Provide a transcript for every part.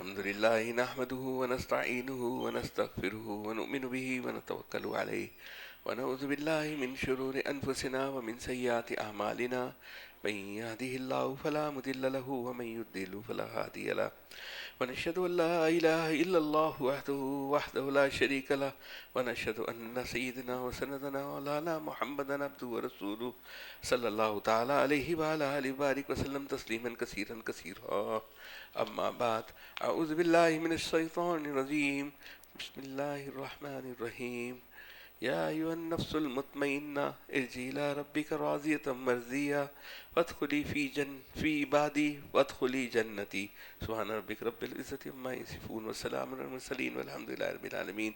الحمد لله نحمده ونستعينه ونستغفره ونؤمن به ونتوكل عليه ونعوذ بالله من شرور أنفسنا ومن سيئات أعمالنا من يهده الله فلا مضل له ومن يضلل فلا هادي له ونشهد أن لا إله إلا الله وحده لا شريك له ونشهد أن سيدنا وسندنا مولانا محمدا عبده ورسوله صلى الله تعالى عليه وعلى آله وبارك وسلم تسليما كثيرا كثيرا. أما بعد، أعوذ بالله من الشيطان الرجيم. بسم الله الرحمن الرحيم. يا أيها النفس المطمئنة ارجعي إلى ربك راضية مرضية وادخلي في عبادي وادخلي جنتي. سبحان ربك رب العزة عما يصفون وسلام على المرسلين والحمد لله رب العالمين.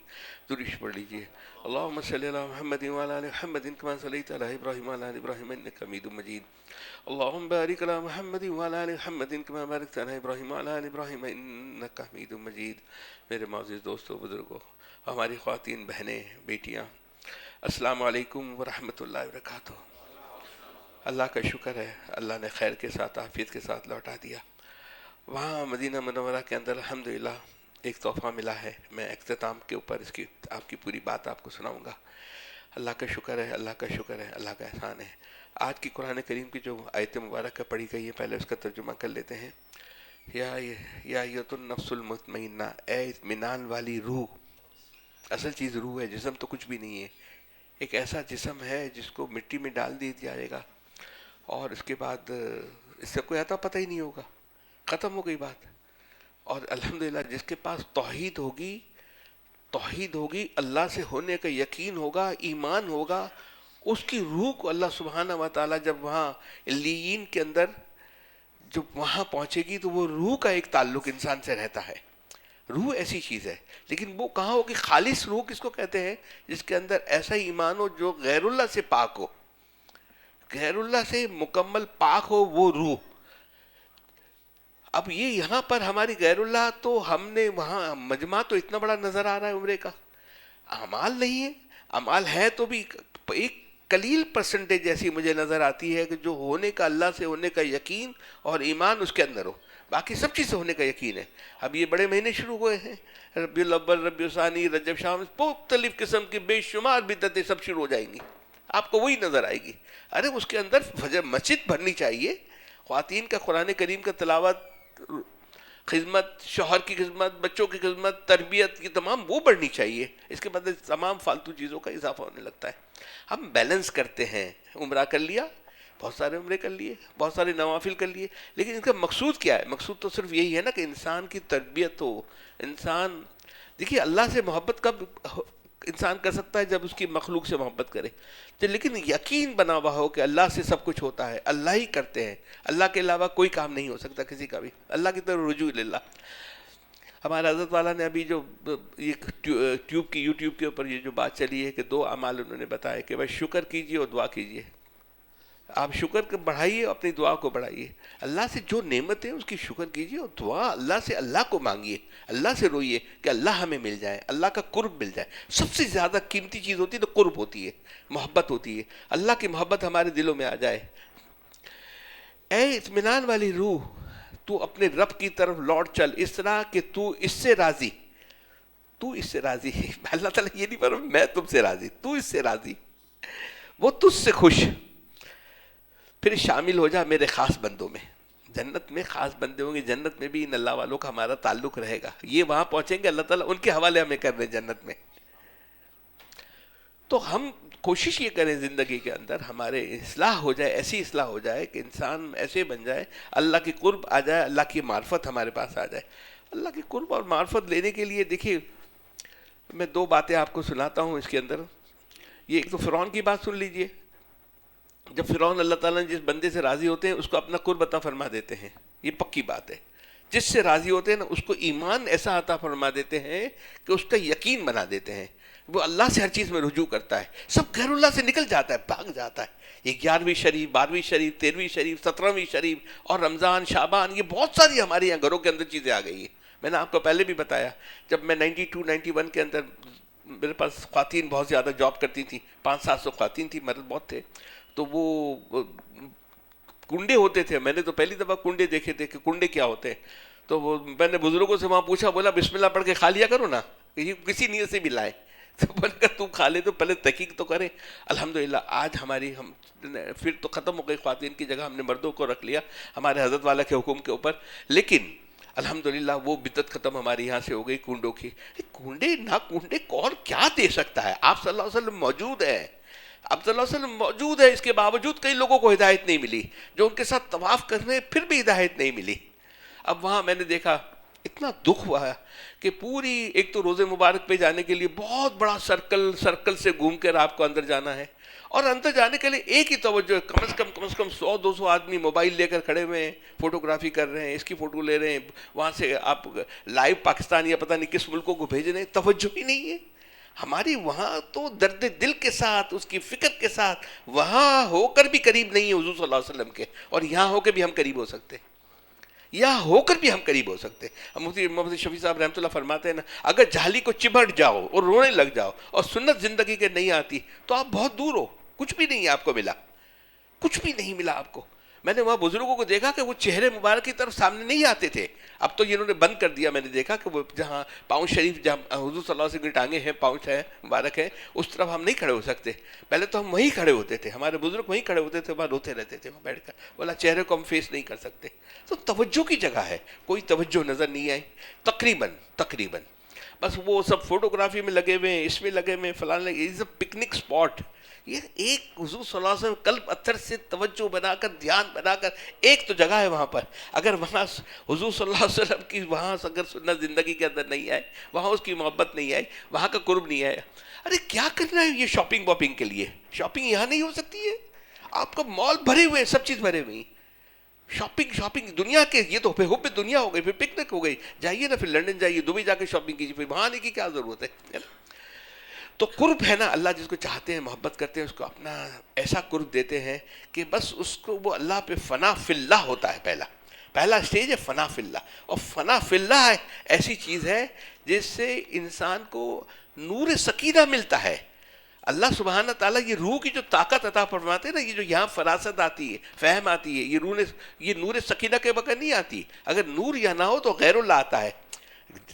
درود پڑھ لیجیے. اللهم صل على محمد وعلى آل محمد كما صليت على إبراهيم وعلى آل إبراهيم إنك حميد مجيد. اللهم بارك على محمد وعلى آل محمد كما باركت على إبراهيم وعلى آل إبراهيم إنك حميد مجيد. میرے معزز دوستوں، بزرگوں، ہماری خواتین، بہنیں، بیٹیاں، السلام علیکم ورحمۃ اللہ وبرکاتہ. اللہ کا شکر ہے، اللہ نے خیر کے ساتھ، عافیت کے ساتھ لوٹا دیا. وہاں مدینہ منورہ کے اندر الحمدللہ ایک تحفہ ملا ہے. میں اختتام کے اوپر اس کی آپ کی پوری بات آپ کو سناؤں گا. اللہ کا شکر ہے، اللہ کا شکر ہے، اللہ کا احسان ہے. آج کی قرآن کریم کی جو آیت مبارکہ پڑھی گئی ہے، پہلے اس کا ترجمہ کر لیتے ہیں. یا ایت النفس المطمئنہ، اے اطمینان والی روح. اصل چیز روح ہے، جسم تو کچھ بھی نہیں ہے. ایک ایسا جسم ہے جس کو مٹی میں ڈال دیا جائے گا اور اس کے بعد اس سے کوئی آتا پتہ ہی نہیں ہوگا، ختم ہو گئی بات. اور الحمدللہ جس کے پاس توحید ہوگی، اللہ سے ہونے کا یقین ہوگا، ایمان ہوگا، اس کی روح کو اللہ سبحانہ و تعالیٰ جب وہاں علیین کے اندر جب وہاں پہنچے گی تو وہ روح کا ایک تعلق انسان سے رہتا ہے. روح ایسی چیز ہے، لیکن وہ کہاں ہوگی؟ خالص روح کس کو کہتے ہیں؟ جس کے اندر ایسا ایمان ہو جو غیر اللہ سے پاک ہو، غیر اللہ سے مکمل پاک ہو، وہ روح. اب یہ یہاں پر ہماری غیر اللہ، تو ہم نے وہاں مجمع تو اتنا بڑا نظر آ رہا ہے عمرے کا، اعمال نہیں ہے. اعمال ہے تو بھی ایک قلیل پرسنٹیج ایسی مجھے نظر آتی ہے کہ جو ہونے کا، اللہ سے ہونے کا یقین اور ایمان اس کے اندر ہو. باقی سب چیز سے ہونے کا یقین ہے. اب یہ بڑے مہینے شروع ہوئے ہیں، ربیع الاول، ربیع الثانی، رجب، شعبان، مختلف قسم کی بے شمار بدعتیں سب شروع ہو جائیں گی. آپ کو وہی نظر آئے گی. ارے اس کے اندر فجر مسجد بھرنی چاہیے. خواتین کا قرآن کریم کا تلاوت، خدمت، شوہر کی خدمت، بچوں کی خدمت، تربیت، یہ تمام وہ بڑھنی چاہیے. اس کے بعد تمام فالتو چیزوں کا اضافہ ہونے لگتا ہے. ہم بیلنس کرتے ہیں. عمرہ کر لیا، بہت سارے عمرے کر لیے، بہت سارے نوافل کر لیے، لیکن ان کا مقصود کیا ہے؟ مقصود تو صرف یہی ہے نا کہ انسان کی تربیت ہو. انسان دیکھیے، اللہ سے محبت کب انسان کر سکتا ہے؟ جب اس کی مخلوق سے محبت کرے. تو لیکن یقین بنا ہوا ہو کہ اللہ سے سب کچھ ہوتا ہے، اللہ ہی کرتے ہیں، اللہ کے علاوہ کوئی کام نہیں ہو سکتا کسی کا بھی. اللہ کی طرف رجوع للہ. ہمارے حضرت والا نے ابھی جو یوٹیوب کے اوپر یہ جو بات چلی ہے کہ 2 اعمال انہوں نے بتایا کہ بھائی شکر کیجئے اور دعا کیجئے. آپ شکر کو بڑھائیے، اپنی دعا کو بڑھائیے. اللہ سے جو نعمت ہے اس کی شکر کیجئے اور دعا اللہ سے، اللہ کو مانگیے، اللہ سے روئیے کہ اللہ ہمیں مل جائے، اللہ کا قرب مل جائے. سب سے زیادہ قیمتی چیز ہوتی ہے تو قرب ہوتی ہے، محبت ہوتی ہے. اللہ کی محبت ہمارے دلوں میں آ جائے. اے اطمینان والی روح، تو اپنے رب کی طرف لوٹ چل اس طرح کہ تو اس سے راضی. اللہ تعالیٰ یہ نہیں فرمایا میں تم سے راضی، تو اس سے راضی، وہ تجھ سے خوش. پھر شامل ہو جا میرے خاص بندوں میں. جنت میں خاص بندے ہوں گے. جنت میں بھی ان اللہ والوں کا ہمارا تعلق رہے گا. یہ وہاں پہنچیں گے، اللہ تعالیٰ ان کے حوالے ہمیں کر رہے جنت میں. تو ہم کوشش یہ کریں زندگی کے اندر ہمارے اصلاح ہو جائے، ایسی اصلاح ہو جائے کہ انسان ایسے بن جائے، اللہ کی قرب آ جائے، اللہ کی معرفت ہمارے پاس آ جائے. اللہ کی قرب اور معرفت لینے کے لیے دیکھیے، میں 2 باتیں آپ کو سناتا ہوں اس کے اندر. یہ ایک تو فرعون کی بات سن لیجئے. جب فرعون اللہ تعالیٰ نے جس بندے سے راضی ہوتے ہیں اس کو اپنا قرب عطا فرما دیتے ہیں. یہ پکی بات ہے. جس سے راضی ہوتے ہیں نا اس کو ایمان ایسا عطا فرما دیتے ہیں کہ اس کا یقین بنا دیتے ہیں. وہ اللہ سے ہر چیز میں رجوع کرتا ہے، سب غیر اللہ سے نکل جاتا ہے، بھاگ جاتا ہے. یہ 11ویں شریف، 12ویں شریف، 13ویں شریف، 17ویں شریف اور رمضان، شعبان، یہ بہت ساری ہمارے یہاں گھروں کے اندر چیزیں آ گئی ہیں. میں نے آپ کو پہلے بھی بتایا، جب میں 92 91 کے اندر میرے پاس خواتین بہت زیادہ جاب کرتی تھیں، 500-700 خواتین تھیں، مرد بہت تھے. تو وہ کنڈے ہوتے تھے. میں نے تو پہلی دفعہ کنڈے دیکھے تھے کہ کنڈے کیا ہوتے ہیں. تو وہ میں نے بزرگوں سے وہاں پوچھا، بولا بسم اللہ پڑھ کے کھا لیا کرو نا، یہ کسی نیت سے بھی لائے. تو بولے کہ تم کھا لے تو پہلے تحقیق تو کرے. الحمدللہ آج ہم پھر تو ختم ہو گئی، خواتین کی جگہ ہم نے مردوں کو رکھ لیا ہمارے حضرت والا کے حکم کے اوپر. لیکن الحمدللہ وہ بدعت ختم ہماری یہاں سے ہو گئی کنڈوں کی. کنڈے نہ کنڈے کون کیا دے سکتا ہے؟ آپ صلی اللہ علیہ وسلم موجود ہے، آپ صلی اللہ علیہ وسلم موجود ہے، اس کے باوجود کئی لوگوں کو ہدایت نہیں ملی، جو ان کے ساتھ طواف کرنے پھر بھی ہدایت نہیں ملی. اب وہاں میں نے دیکھا اتنا دکھ ہوا کہ پوری ایک تو روزے مبارک پہ جانے کے لیے بہت بڑا سرکل سے گھوم کر آپ کو اندر جانا ہے، اور اندر جانے کے لیے ایک ہی توجہ ہے، کم از کم 100-200 آدمی موبائل لے کر کھڑے ہوئے ہیں، فوٹوگرافی کر رہے ہیں، اس کی فوٹو لے رہے ہیں، وہاں سے آپ لائیو پاکستان یا پتہ نہیں کس ملکوں کو بھیج رہے ہیں، توجہ ہی نہیں ہے ہماری. وہاں تو درد دل کے ساتھ، اس کی فکر کے ساتھ، وہاں ہو کر بھی قریب نہیں ہے حضور صلی اللہ علیہ وسلم کے، اور یہاں ہو کے بھی ہم قریب ہو سکتے ہیں، یہاں ہو کر بھی ہم قریب ہو سکتے ہیں. مفتی محمد شفیع صاحب رحمۃ اللہ فرماتے ہیں نا، اگر جھالی کو چمٹ جاؤ اور رونے لگ جاؤ اور سنت زندگی کے نہیں آتی تو آپ بہت دور ہو، کچھ بھی نہیں آپ کو ملا، کچھ بھی نہیں ملا آپ کو. میں نے وہاں بزرگوں کو دیکھا کہ وہ چہرے مبارک کی طرف سامنے نہیں آتے تھے، اب تو انہوں نے بند کر دیا. میں نے دیکھا کہ وہ جہاں پاؤں شریف، جہاں حضور صلی اللہ علیہ وسلم کی ٹانگیں ہیں، پاؤں ہے مبارک ہے، اس طرف ہم نہیں کھڑے ہو سکتے. پہلے تو ہم وہیں کھڑے ہوتے تھے، ہمارے بزرگ وہیں کھڑے ہوتے تھے، وہاں روتے رہتے تھے وہاں بیٹھ کر، بولا چہرے کو ہم فیس نہیں کر سکتے. تو توجہ کی جگہ ہے، کوئی توجہ نظر نہیں آئی تقریباً بس وہ سب فوٹوگرافی میں لگے ہوئے ہیں، اس میں لگے ہوئے ہیں، فلاں پکنک اسپاٹ. یہ ایک حضور صلی اللہ علیہ وسلم قلب اتر سے توجہ بنا کر، دھیان بنا کر، ایک تو جگہ ہے وہاں پر. اگر وہاں حضور صلی اللہ علیہ وسلم کی وہاں اگر سنت زندگی کے اندر نہیں آئے، وہاں اس کی محبت نہیں آئی، وہاں کا قرب نہیں آیا، ارے کیا کرنا ہے یہ شاپنگ واپنگ کے لیے؟ شاپنگ یہاں نہیں ہو سکتی ہے؟ آپ کا مال بھرے ہوئے ہیں، سب چیز بھرے ہوئی ہیں. شاپنگ دنیا کے، یہ تو حب دنیا ہو گئی، پھر پکنک ہو گئی. جائیے نا، پھر لنڈن جائیے، دبئی جا کے شاپنگ کیجیے، پھر وہاں آنے کی کیا ضرورت ہے؟ تو قرب ہے نا، اللہ جس کو چاہتے ہیں، محبت کرتے ہیں، اس کو اپنا ایسا قرب دیتے ہیں کہ بس اس کو وہ اللہ پہ فنا فی اللہ ہوتا ہے. پہلا سٹیج ہے فنا فی اللہ. اور فنا فی اللہ ایسی چیز ہے جس سے انسان کو نور سکینہ ملتا ہے. اللہ سبحانہ تعالیٰ یہ روح کی جو طاقت عطا فرماتے ہیں نا، یہ جو یہاں فراست آتی ہے، فہم آتی ہے، یہ نور سکینہ کے بغیر نہیں آتی. اگر نور یہاں نہ ہو تو غیر اللہ آتا ہے.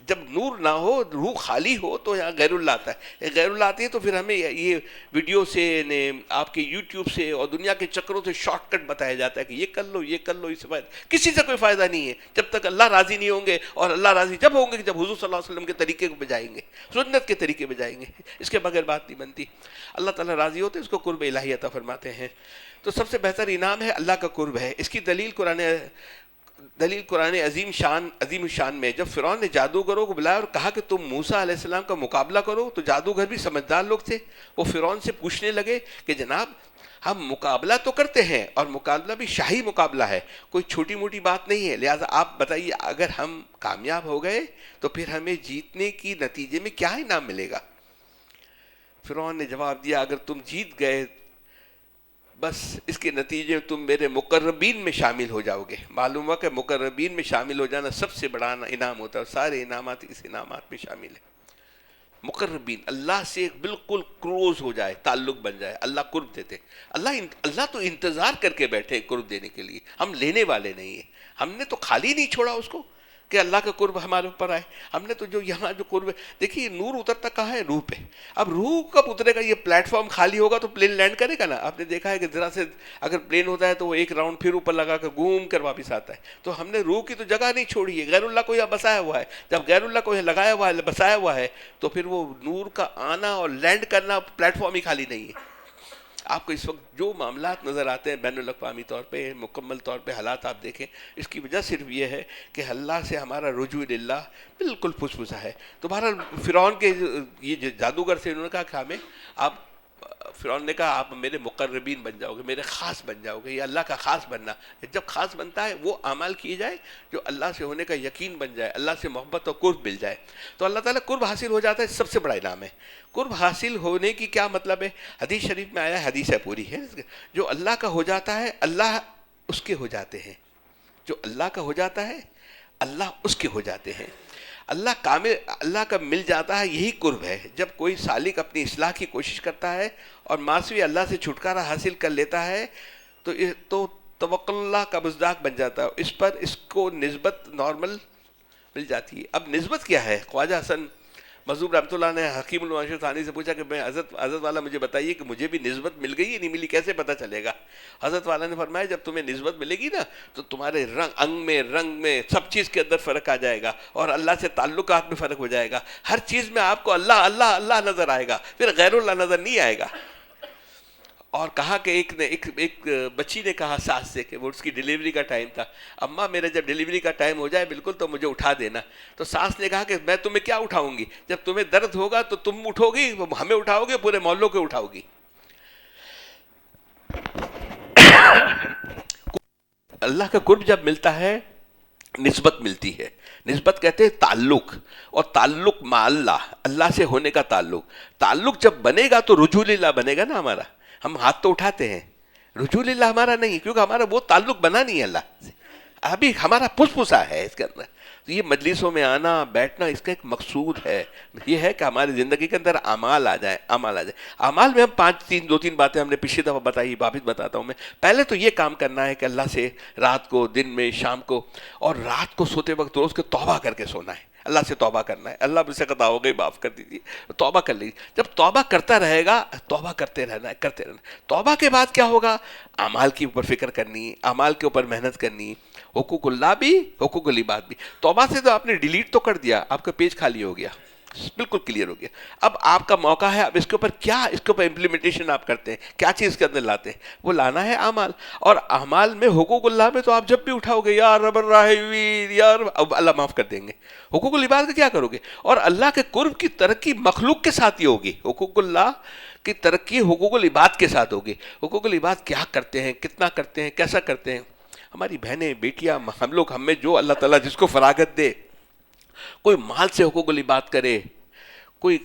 جب نور نہ ہو، روح خالی ہو، تو یہاں غیر اللہ آتا ہے. غیر اللہ آتی ہے تو پھر ہمیں یہ ویڈیو سے، آپ کے یوٹیوب سے اور دنیا کے چکروں سے شارٹ کٹ بتایا جاتا ہے کہ یہ کر لو، یہ کر لو، اس سے فائدہ کسی سے کوئی فائدہ نہیں ہے جب تک اللہ راضی نہیں ہوں گے. اور اللہ راضی جب ہوں گے کہ جب حضور صلی اللہ علیہ وسلم کے طریقے پہ جائیں گے، سنت کے طریقے پہ جائیں گے، اس کے بغیر بات نہیں بنتی. اللہ تعالیٰ راضی ہوتے، اس کو قرب الہی عطا فرماتے ہیں. تو سب سے بہتر انعام ہے اللہ کا قرب ہے. اس کی دلیل قرآن عظیم شان میں جب فرعون نے جادوگروں کو بلایا اور کہا کہ تم موسیٰ علیہ السلام کا مقابلہ کرو، تو جادوگر بھی سمجھدار لوگ تھے، وہ فرعون سے پوچھنے لگے کہ جناب ہم مقابلہ تو کرتے ہیں، اور مقابلہ بھی شاہی مقابلہ ہے، کوئی چھوٹی موٹی بات نہیں ہے، لہٰذا آپ بتائیے اگر ہم کامیاب ہو گئے تو پھر ہمیں جیتنے کی نتیجے میں کیا انعام ملے گا؟ فرعون نے جواب دیا اگر تم جیت گئے بس اس کے نتیجے میں تم میرے مقربین میں شامل ہو جاؤ گے. معلوم ہوا کہ مقربین میں شامل ہو جانا سب سے بڑا انعام ہوتا ہے، اور سارے انعامات اس انعامات میں شامل ہیں. مقربین، اللہ سے بالکل کلوز ہو جائے، تعلق بن جائے، اللہ قرب دیتے. اللہ تو انتظار کر کے بیٹھے قرب دینے کے لیے، ہم لینے والے نہیں ہیں. ہم نے تو خالی نہیں چھوڑا اس کو کہ اللہ کا قرب ہمارے اوپر آئے. ہم نے تو جو یہاں جو قرب، دیکھیے نور اترتا کہاں ہے؟ روح پہ. اب روح کب اترے گا؟ یہ پلیٹ فارم خالی ہوگا تو پلین لینڈ کرے گا نا. آپ نے دیکھا ہے کہ ذرا سے اگر پلین ہوتا ہے تو وہ ایک راؤنڈ پھر اوپر لگا کر گھوم کر واپس آتا ہے. تو ہم نے روح کی تو جگہ نہیں چھوڑی ہے، غیر اللہ کو یہاں بسایا ہوا ہے. جب غیر اللہ کو یہاں لگایا ہوا ہے، بسایا ہوا ہے، تو پھر وہ نور کا آنا اور لینڈ کرنا پلیٹ فارم ہی خالی نہیں ہے. آپ کو اس وقت جو معاملات نظر آتے ہیں بین الاقوامی طور پہ، مکمل طور پہ حالات آپ دیکھیں، اس کی وجہ صرف یہ ہے کہ اللہ سے ہمارا رجوع اللہ بالکل پھسپھسا ہے. تو بہرحال فرعون کے یہ جادوگر سے انہوں نے کہا کہ ہمیں آپ، فرعون نے کہا آپ میرے مقربین بن جاؤ گے، میرے خاص بن جاؤ گے. یہ اللہ کا خاص بننا، جب خاص بنتا ہے وہ اعمال کیے جائے جو اللہ سے ہونے کا یقین بن جائے، اللہ سے محبت اور قرب مل جائے، تو اللہ تعالیٰ قرب حاصل ہو جاتا ہے. سب سے بڑا انعام ہے. قرب حاصل ہونے کی کیا مطلب ہے؟ حدیث شریف میں آیا ہے، حدیث ہے پوری ہے، جو اللہ کا ہو جاتا ہے اللہ اس کے ہو جاتے ہیں. جو اللہ کا ہو جاتا ہے اللہ اس کے ہو جاتے ہیں. اللہ کامل، اللہ کا مل جاتا ہے، یہی قرب ہے. جب کوئی سالک اپنی اصلاح کی کوشش کرتا ہے اور معاشی اللہ سے چھٹکارا حاصل کر لیتا ہے تو توکل اللہ کا مصداق بن جاتا ہے. اس پر اس کو نسبت نارمل مل جاتی ہے. اب نسبت کیا ہے؟ خواجہ حسن مظہور رحمۃ اللہ نے حکیم المعاشر ثانی سے پوچھا کہ میں حضرت والا مجھے بتائیے کہ مجھے بھی نسبت مل گئی یا نہیں ملی، کیسے پتہ چلے گا؟ حضرت والا نے فرمایا جب تمہیں نسبت ملے گی نا تو تمہارے رنگ میں سب چیز کے اندر فرق آ جائے گا، اور اللہ سے تعلقات میں فرق ہو جائے گا. ہر چیز میں آپ کو اللہ اللہ اللہ نظر آئے گا، پھر غیر اللہ نظر نہیں آئے گا. اور کہا کہ ایک بچی نے کہا ساس سے کہ وہ اس کی ڈیلیوری کا ٹائم تھا، اماں میرا جب ڈیلیوری کا ٹائم ہو جائے بالکل تو مجھے اٹھا دینا. تو ساس نے کہا کہ میں تمہیں کیا اٹھاؤں گی، جب تمہیں درد ہوگا تو تم اٹھو گی، ہمیں اٹھاؤ گے، پورے محلوں کو اٹھاؤ گی. اللہ کا قرب جب ملتا ہے نسبت ملتی ہے. نسبت کہتے ہیں تعلق، اور تعلق مع اللہ، اللہ سے ہونے کا تعلق. تعلق جب بنے گا تو رجوع اللہ بنے گا نا ہمارا. ہم ہاتھ تو اٹھاتے ہیں، رجوع اللہ ہمارا نہیں، کیونکہ ہمارا وہ تعلق بنا نہیں ہے اللہ سے. ابھی ہمارا پھس پھسا ہے اس کے اندر. تو یہ مجلسوں میں آنا بیٹھنا اس کا ایک مقصود ہے، یہ ہے کہ ہماری زندگی کے اندر اعمال آ جائیں. اعمال آ جائیں. اعمال میں ہم دو تین باتیں ہم نے پچھلی دفعہ بتائی، واپس بتاتا ہوں میں. پہلے تو یہ کام کرنا ہے کہ اللہ سے رات کو، دن میں، شام کو، اور رات کو سوتے وقت روز کے توبہ کر کے سونا ہے. اللہ سے توبہ کرنا ہے، اللہ مجھ سے خطا ہو گئی معاف کر دیجیے، توبہ کر لیجیے. جب توبہ کرتا رہے گا، توبہ کرتے رہنا ہے، کرتے رہنا. توبہ کے بعد کیا ہوگا؟ اعمال کے اوپر فکر کرنی، اعمال کے اوپر محنت کرنی، حقوق اللہ بھی، حقوق العباد بھی. توبہ سے تو آپ نے ڈیلیٹ تو کر دیا، آپ کا پیج خالی ہو گیا، بالکل کلیئر ہو گیا. اب آپ کا موقع ہے، اب اس کے اوپر کیا، اس کے اوپر امپلیمنٹیشن آپ کرتے ہیں، کیا چیز کے اندر لاتے ہیں، وہ لانا ہے اعمال. اور اعمال میں حقوق اللہ میں تو آپ جب بھی اٹھاؤ گے یا رب الراحمین یا رب، اب اللہ معاف کر دیں گے. حقوق العباد کا کیا کرو گے؟ اور اللہ کے قرب کی ترقی مخلوق کے ساتھ ہی ہوگی. حقوق اللہ کی ترقی حقوق العباد کے ساتھ ہوگی. حقوق العباد کیا کرتے ہیں، کتنا کرتے ہیں، کیسا کرتے ہیں. ہماری بہنیں، بیٹیاں، ہم لوگ، ہم میں جو اللہ تعالیٰ جس کو فراغت دے، کوئی مال سے حقوق العباد کرے، کوئی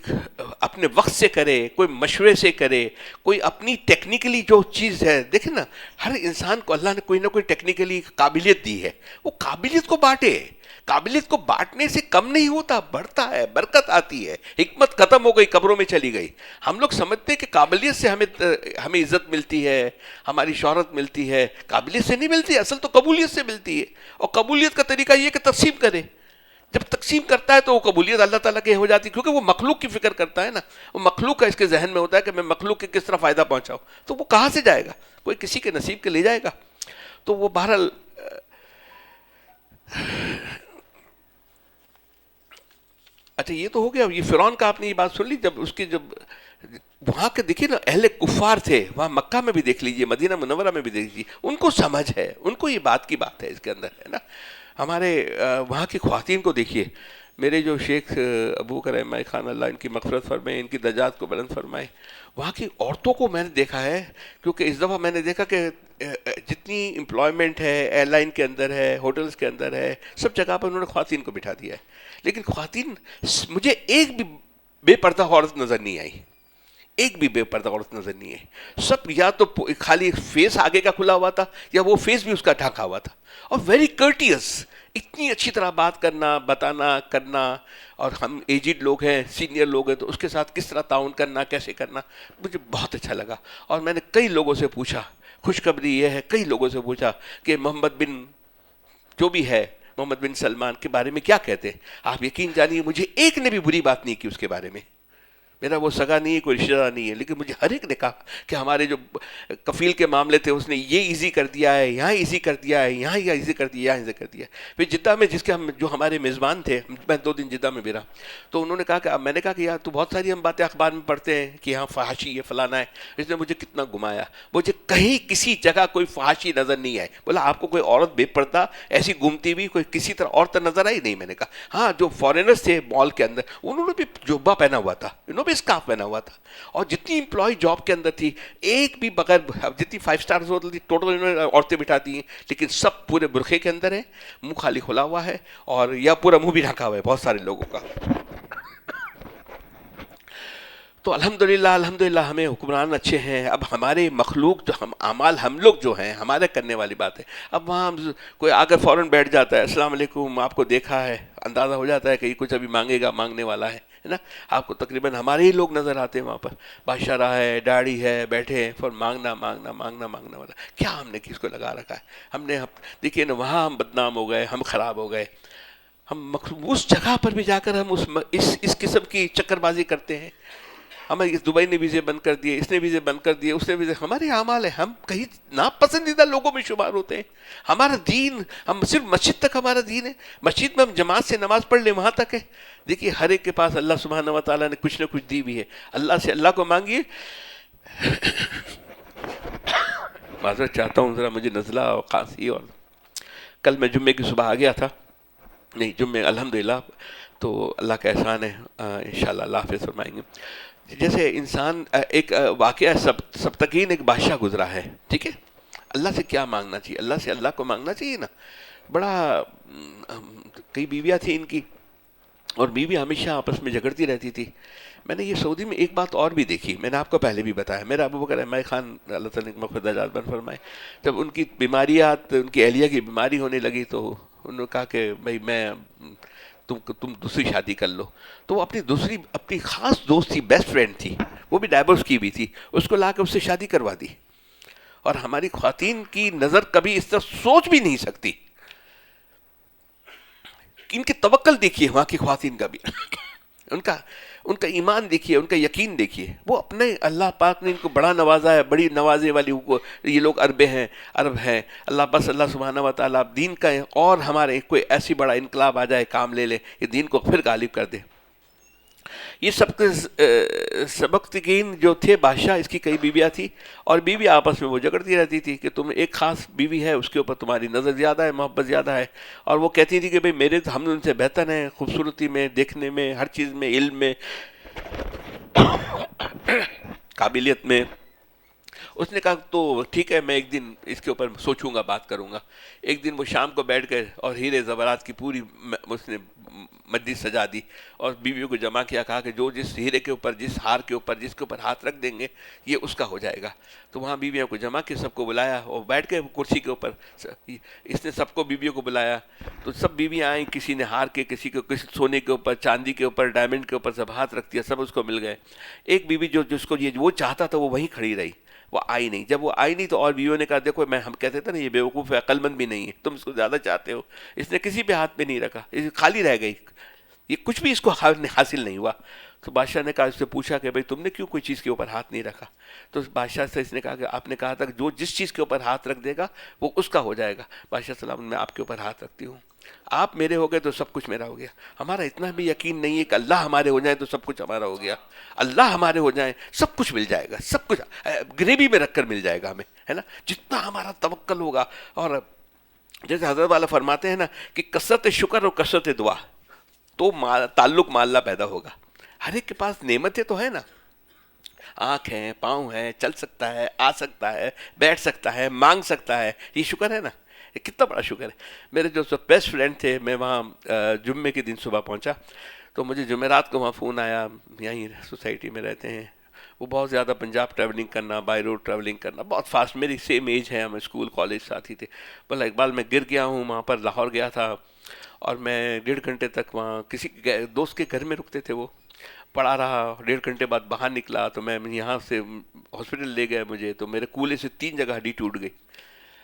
اپنے وقت سے کرے، کوئی مشورے سے کرے، کوئی اپنی ٹیکنیکلی جو چیز ہے. دیکھیں نا، ہر انسان کو اللہ نے کوئی نہ کوئی ٹیکنیکلی قابلیت دی ہے، وہ قابلیت کو بانٹے. قابلیت کو بانٹنے سے کم نہیں ہوتا، بڑھتا ہے، برکت آتی ہے. حکمت ختم ہو گئی، قبروں میں چلی گئی. ہم لوگ سمجھتے ہیں کہ قابلیت سے ہمیں عزت ملتی ہے، ہماری شہرت ملتی ہے. قابلیت سے نہیں ملتی، اصل تو قبولیت سے ملتی ہے. اور قبولیت کا طریقہ یہ کہ تقسیم کرے. جب تقسیم کرتا ہے تو وہ قبولیت اللہ تعالیٰ کی ہو جاتی ہے، کیونکہ وہ مخلوق کی فکر کرتا ہے نا. وہ مخلوق کا اس کے ذہن میں ہوتا ہے کہ میں مخلوق کے کس طرح فائدہ پہنچاؤں. تو وہ کہاں سے جائے گا؟ کوئی کسی کے نصیب کے لے جائے گا. تو وہ بہرحال اچھا یہ تو ہو گیا. یہ فرعون کا آپ نے یہ بات سن لی. جب اس کے جب وہاں کے دیکھیے نا اہل کفار تھے، وہاں مکہ میں بھی دیکھ لیجیے، مدینہ منورہ میں بھی دیکھ لیجیے، ان کو سمجھ ہے، ان کو یہ بات کی بات ہے اس کے اندر، ہے نا. ہمارے وہاں کی خواتین کو دیکھیے. میرے جو شیخ ابو کریم خان اللہ ان کی مغفرت فرمائے، ان کی درجات کو بلند فرمائے، وہاں کی عورتوں کو میں نے دیکھا ہے. کیونکہ اس دفعہ میں نے دیکھا کہ جتنی امپلائمنٹ ہے ایئر لائن کے اندر ہے، ہوٹلز کے اندر ہے، سب جگہ پر انہوں نے خواتین کو بٹھا دیا ہے. لیکن خواتین، مجھے ایک بھی بے پردہ عورت نظر نہیں آئی، ایک بھی بے پردہ عورت نظر نہیں ہے. سب یا تو خالی فیس آگے کا کھلا ہوا تھا، یا وہ فیس بھی اس کا ڈھانکا ہوا تھا. اور ویری کرٹیس، اتنی اچھی طرح بات کرنا، بتانا، کرنا. اور ہم ایجڈ لوگ ہیں، سینئر لوگ ہیں، تو اس کے ساتھ کس طرح تعاون کرنا، کیسے کرنا، مجھے بہت اچھا لگا. اور میں نے کئی لوگوں سے پوچھا، خوشخبری یہ ہے، کئی لوگوں سے پوچھا کہ محمد بن جو بھی ہے، محمد بن سلمان کے بارے میں کیا کہتے ہیں. آپ یقین جانیے مجھے ایک نے بھی بری بات نہیں کی اس کے بارے میں. میرا وہ سگا نہیں ہے، کوئی رشتہ دار نہیں ہے، لیکن مجھے ہر ایک نے کہا کہ ہمارے جو کفیل کے معاملے تھے اس نے یہ ایزی کر دیا ہے، یہاں ایزی کر دیا ہے، یہاں یہ ایزی کر دیا، یہاں ایزی کر دیا. پھر جدہ میں جو ہمارے میزبان تھے، میں 2 دن جدہ میں بھی رہا، تو انہوں نے کہا کہ میں نے کہا کہ یار تو بہت ساری ہم باتیں اخبار میں پڑھتے ہیں کہ یہاں فحاشی ہے، فلانا ہے. اس نے مجھے کتنا گھمایا، مجھے کہیں کسی جگہ کوئی فحاشی نظر نہیں آئی. بولا آپ کو کوئی عورت بے پردہ ایسی گھومتی ہوئی کوئی کسی طرح عورت نظر آئی؟ نہیں. میں نے کہا ہاں جو فارینرز تھے مال کے اندر انہوں نے بھی جوبہ پہنا ہوا تھا، انہوں نے بھی اسکارف پہنا ہوا تھا. اور جتنی امپلائی جاب کے اندر تھی، ایک بھی بغیر، جتنی 5 اسٹارز ہوتی تھی ٹوٹل انہوں نے عورتیں بٹھاتی ہیں، لیکن سب پورے برقعے کے اندر ہیں، منہ خالی کھلا ہوا ہے، اور یا پورا منہ بھی ڈھکا ہوا ہے بہت سارے لوگوں کا. تو الحمدللہ ہمیں حکمران اچھے ہیں. اب ہمارے مخلوق جو اعمال ہم لوگ جو ہیں ہمارے کرنے والی بات ہے. اب وہاں کوئی آ کر فوراً بیٹھ جاتا ہے، السلام علیکم، آپ کو دیکھا ہے، اندازہ ہو جاتا ہے کہ یہ کچھ ابھی مانگے گا، مانگنے والا ہے نا. آپ کو تقریباً ہمارے ہی لوگ نظر آتے ہیں وہاں پر، بادشاہ رہا ہے، داڑھی ہے، بیٹھے ہیں، فوراً مانگنا مانگنا مانگنا مانگنے والا. کیا ہم نے کس کو لگا رکھا ہے؟ ہم نے دیکھیے نا وہاں ہم بدنام ہو گئے، ہم خراب ہو گئے. ہم اس جگہ پر بھی جا کر ہم اس قسم کی چکر بازی کرتے ہیں. ہمیں اس دبئی نے ویزے بند کر دیے, اس نے ویزے بند کر دیے, اس نے ویزے. ہمارے اعمال ہیں, ہم کہیں ناپسندیدہ لوگوں میں شمار ہوتے ہیں. ہمارا دین, ہم صرف مسجد تک ہمارا دین ہے, مسجد میں ہم جماعت سے نماز پڑھ لیں وہاں تک ہے. دیکھیے ہر ایک کے پاس اللہ سبحانہ و تعالیٰ نے کچھ نہ کچھ دی بھی ہے. اللہ سے اللہ کو مانگیے. معذرت چاہتا ہوں, ذرا مجھے نزلہ اور کھانسی. اور کل میں جمعے کی صبح آ گیا تھا, نہیں جمعے الحمدللہ, تو اللہ کا احسان ہے, انشاءاللہ اللہ حافظ فرمائیں گے. جیسے انسان ایک واقعہ سبتگین ایک بادشاہ گزرا ہے, ٹھیک ہے. اللہ سے کیا مانگنا چاہیے, اللہ سے اللہ کو مانگنا چاہیے نا. بڑا کئی بیویاں تھیں ان کی, اور بیوی ہمیشہ آپس میں جھگڑتی رہتی تھی. میں نے یہ سعودی میں ایک بات اور بھی دیکھی, میں نے آپ کو پہلے بھی بتایا. میرا ابو بکر احمد خان اللہ تعالیٰ نے مغفرت درجات بلند فرمائے, جب ان کی بیماریات, ان کی اہلیہ کی بیماری ہونے لگی تو انہوں نے کہا کہ بھائی میں تم دوسری شادی کر لو. تو وہ اپنی خاص دوست تھی, بیسٹ فرینڈ تھی, وہ بھی ڈائیورس کی بھی تھی, اس کو لا کے اس سے شادی کروا دی. اور ہماری خواتین کی نظر کبھی اس طرح سوچ بھی نہیں سکتی. ان کی توکل دیکھیے وہاں کی خواتین کا بھی, ان کا ایمان دیکھیے, ان کا یقین دیکھیے. وہ اپنے اللہ پاک نے ان کو بڑا نوازا ہے, بڑی نوازے والی یہ لوگ عرب ہیں. اللہ بس اللہ سبحانہ و تعالیٰ دین کا اور ہمارے کوئی ایسی بڑا انقلاب آ جائے, کام لے لے, یہ دین کو پھر غالب کر دے. یہ سبکتگین جو تھے بادشاہ, اس کی کئی بیویاں تھیں, اور بیوی آپس میں وہ جھگڑتی رہتی تھی کہ تم ایک خاص بیوی ہے, اس کے اوپر تمہاری نظر زیادہ ہے, محبت زیادہ ہے. اور وہ کہتی تھی کہ بھئی ہم ان سے بہتر ہیں خوبصورتی میں, دیکھنے میں, ہر چیز میں, علم میں, قابلیت میں. اس نے کہا تو ٹھیک ہے, میں ایک دن اس کے اوپر سوچوں گا, بات کروں گا. ایک دن وہ شام کو بیٹھ گئے اور ہیرے زیورات کی پوری اس نے مجلس سجا دی, اور بیویوں کو جمع کیا, کہا کہ جو جس ہیرے کے اوپر, جس ہار کے اوپر, جس کے اوپر ہاتھ رکھ دیں گے یہ اس کا ہو جائے گا. تو وہاں بیویوں کو جمع کے سب کو بلایا, اور بیٹھ کے کرسی کے اوپر اس نے سب کو بیویوں کو بلایا. تو سب بیویاں آئیں, کسی نے ہار کے, کسی سونے کے اوپر, چاندی کے اوپر, ڈائمنڈ کے اوپر سب ہاتھ رکھ دیا, سب اس کو مل گئے. ایک بیوی جس کو وہ چاہتا تھا وہ وہیں کھڑی رہی, وہ آئی نہیں. جب وہ آئی نہیں تو اور بیویوں نے کہا دیکھو, ہم کہتے تھے نا یہ بیوقوف ہے, عقل مند بھی نہیں ہے, تم اس کو زیادہ چاہتے ہو. اس نے کسی پہ ہاتھ پہ نہیں رکھا, خالی رہ گئی, یہ کچھ بھی اس کو حاصل نہیں ہوا. تو بادشاہ نے کہا, اس سے پوچھا کہ بھئی تم نے کیوں کوئی چیز کے اوپر ہاتھ نہیں رکھا. تو بادشاہ سے اس نے کہا کہ آپ نے کہا تھا کہ جو جس چیز کے اوپر ہاتھ رکھ دے گا وہ اس کا ہو جائے گا. بادشاہ سلام, میں آپ کے اوپر ہاتھ رکھتی ہوں, آپ میرے ہو گئے تو سب کچھ میرا ہو گیا. ہمارا اتنا بھی یقین نہیں ہے کہ اللہ ہمارے ہو جائیں تو سب کچھ ہمارا ہو گیا. اللہ ہمارے ہو جائیں سب کچھ مل جائے گا, سب کچھ گریوی میں رکھ کر مل جائے گا ہمیں, ہے نا, جتنا ہمارا توکل ہوگا. اور جیسے حضرت والا فرماتے ہیں نا کہ کثرت شکر اور کثرت دعا تو تعلق مع اللہ پیدا ہوگا. ہر ایک کے پاس نعمتیں تو ہے نا, آنکھ ہے, پاؤں ہے, چل سکتا ہے, آ سکتا ہے, بیٹھ سکتا ہے, مانگ سکتا ہے, یہ شکر ہے نا. یہ کتنا بڑا شکر ہے. میرے جو بیسٹ فرینڈ تھے, میں وہاں جمعے کے دن صبح پہنچا تو مجھے جمعرات کو وہاں فون آیا, یہیں سوسائٹی میں رہتے ہیں وہ, بہت زیادہ پنجاب ٹریولنگ کرنا, بائی روڈ ٹریولنگ کرنا بہت فاسٹ, میری سیم ایج ہے, ہم اسکول کالج ساتھی تھے. بولا اقبال میں گر گیا ہوں, وہاں پر لاہور گیا تھا اور میں 1.5 گھنٹے تک وہاں کسی دوست کے گھر میں رکتے تھے, وہ پڑا رہا. 1.5 گھنٹے بعد باہر نکلا تو میں یہاں سے ہاسپٹل لے گئے مجھے, تو میرے کولے سے 3 جگہ ہڈی ٹوٹ گئی.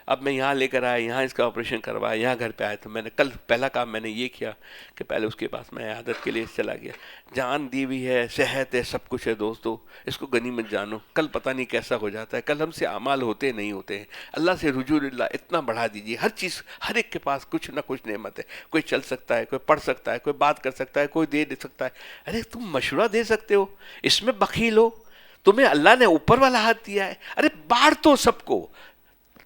اب میں یہاں لے کر آیا, یہاں اس کا آپریشن کروایا, یہاں گھر پہ آیا. تو میں نے کل پہلا کام میں نے یہ کیا کہ پہلے اس کے پاس میں عادت کے لیے چلا گیا. جان دی ہوئی ہے, صحت ہے, سب کچھ ہے دوستو, اس کو غنیمت جانو. کل پتہ نہیں کیسا ہو جاتا ہے, کل ہم سے اعمال ہوتے نہیں ہوتے ہیں. اللہ سے رجوع اللہ اتنا بڑھا دیجیے. ہر چیز, ہر ایک کے پاس کچھ نہ کچھ نعمت ہے. کوئی چل سکتا ہے, کوئی پڑھ سکتا ہے, کوئی بات کر سکتا ہے, کوئی دے سکتا ہے. ارے تم مشورہ دے سکتے ہو, اس میں بخیل ہو. تمہیں اللہ نے اوپر والا ہاتھ دیا ہے, ارے بانٹ تو سب کو.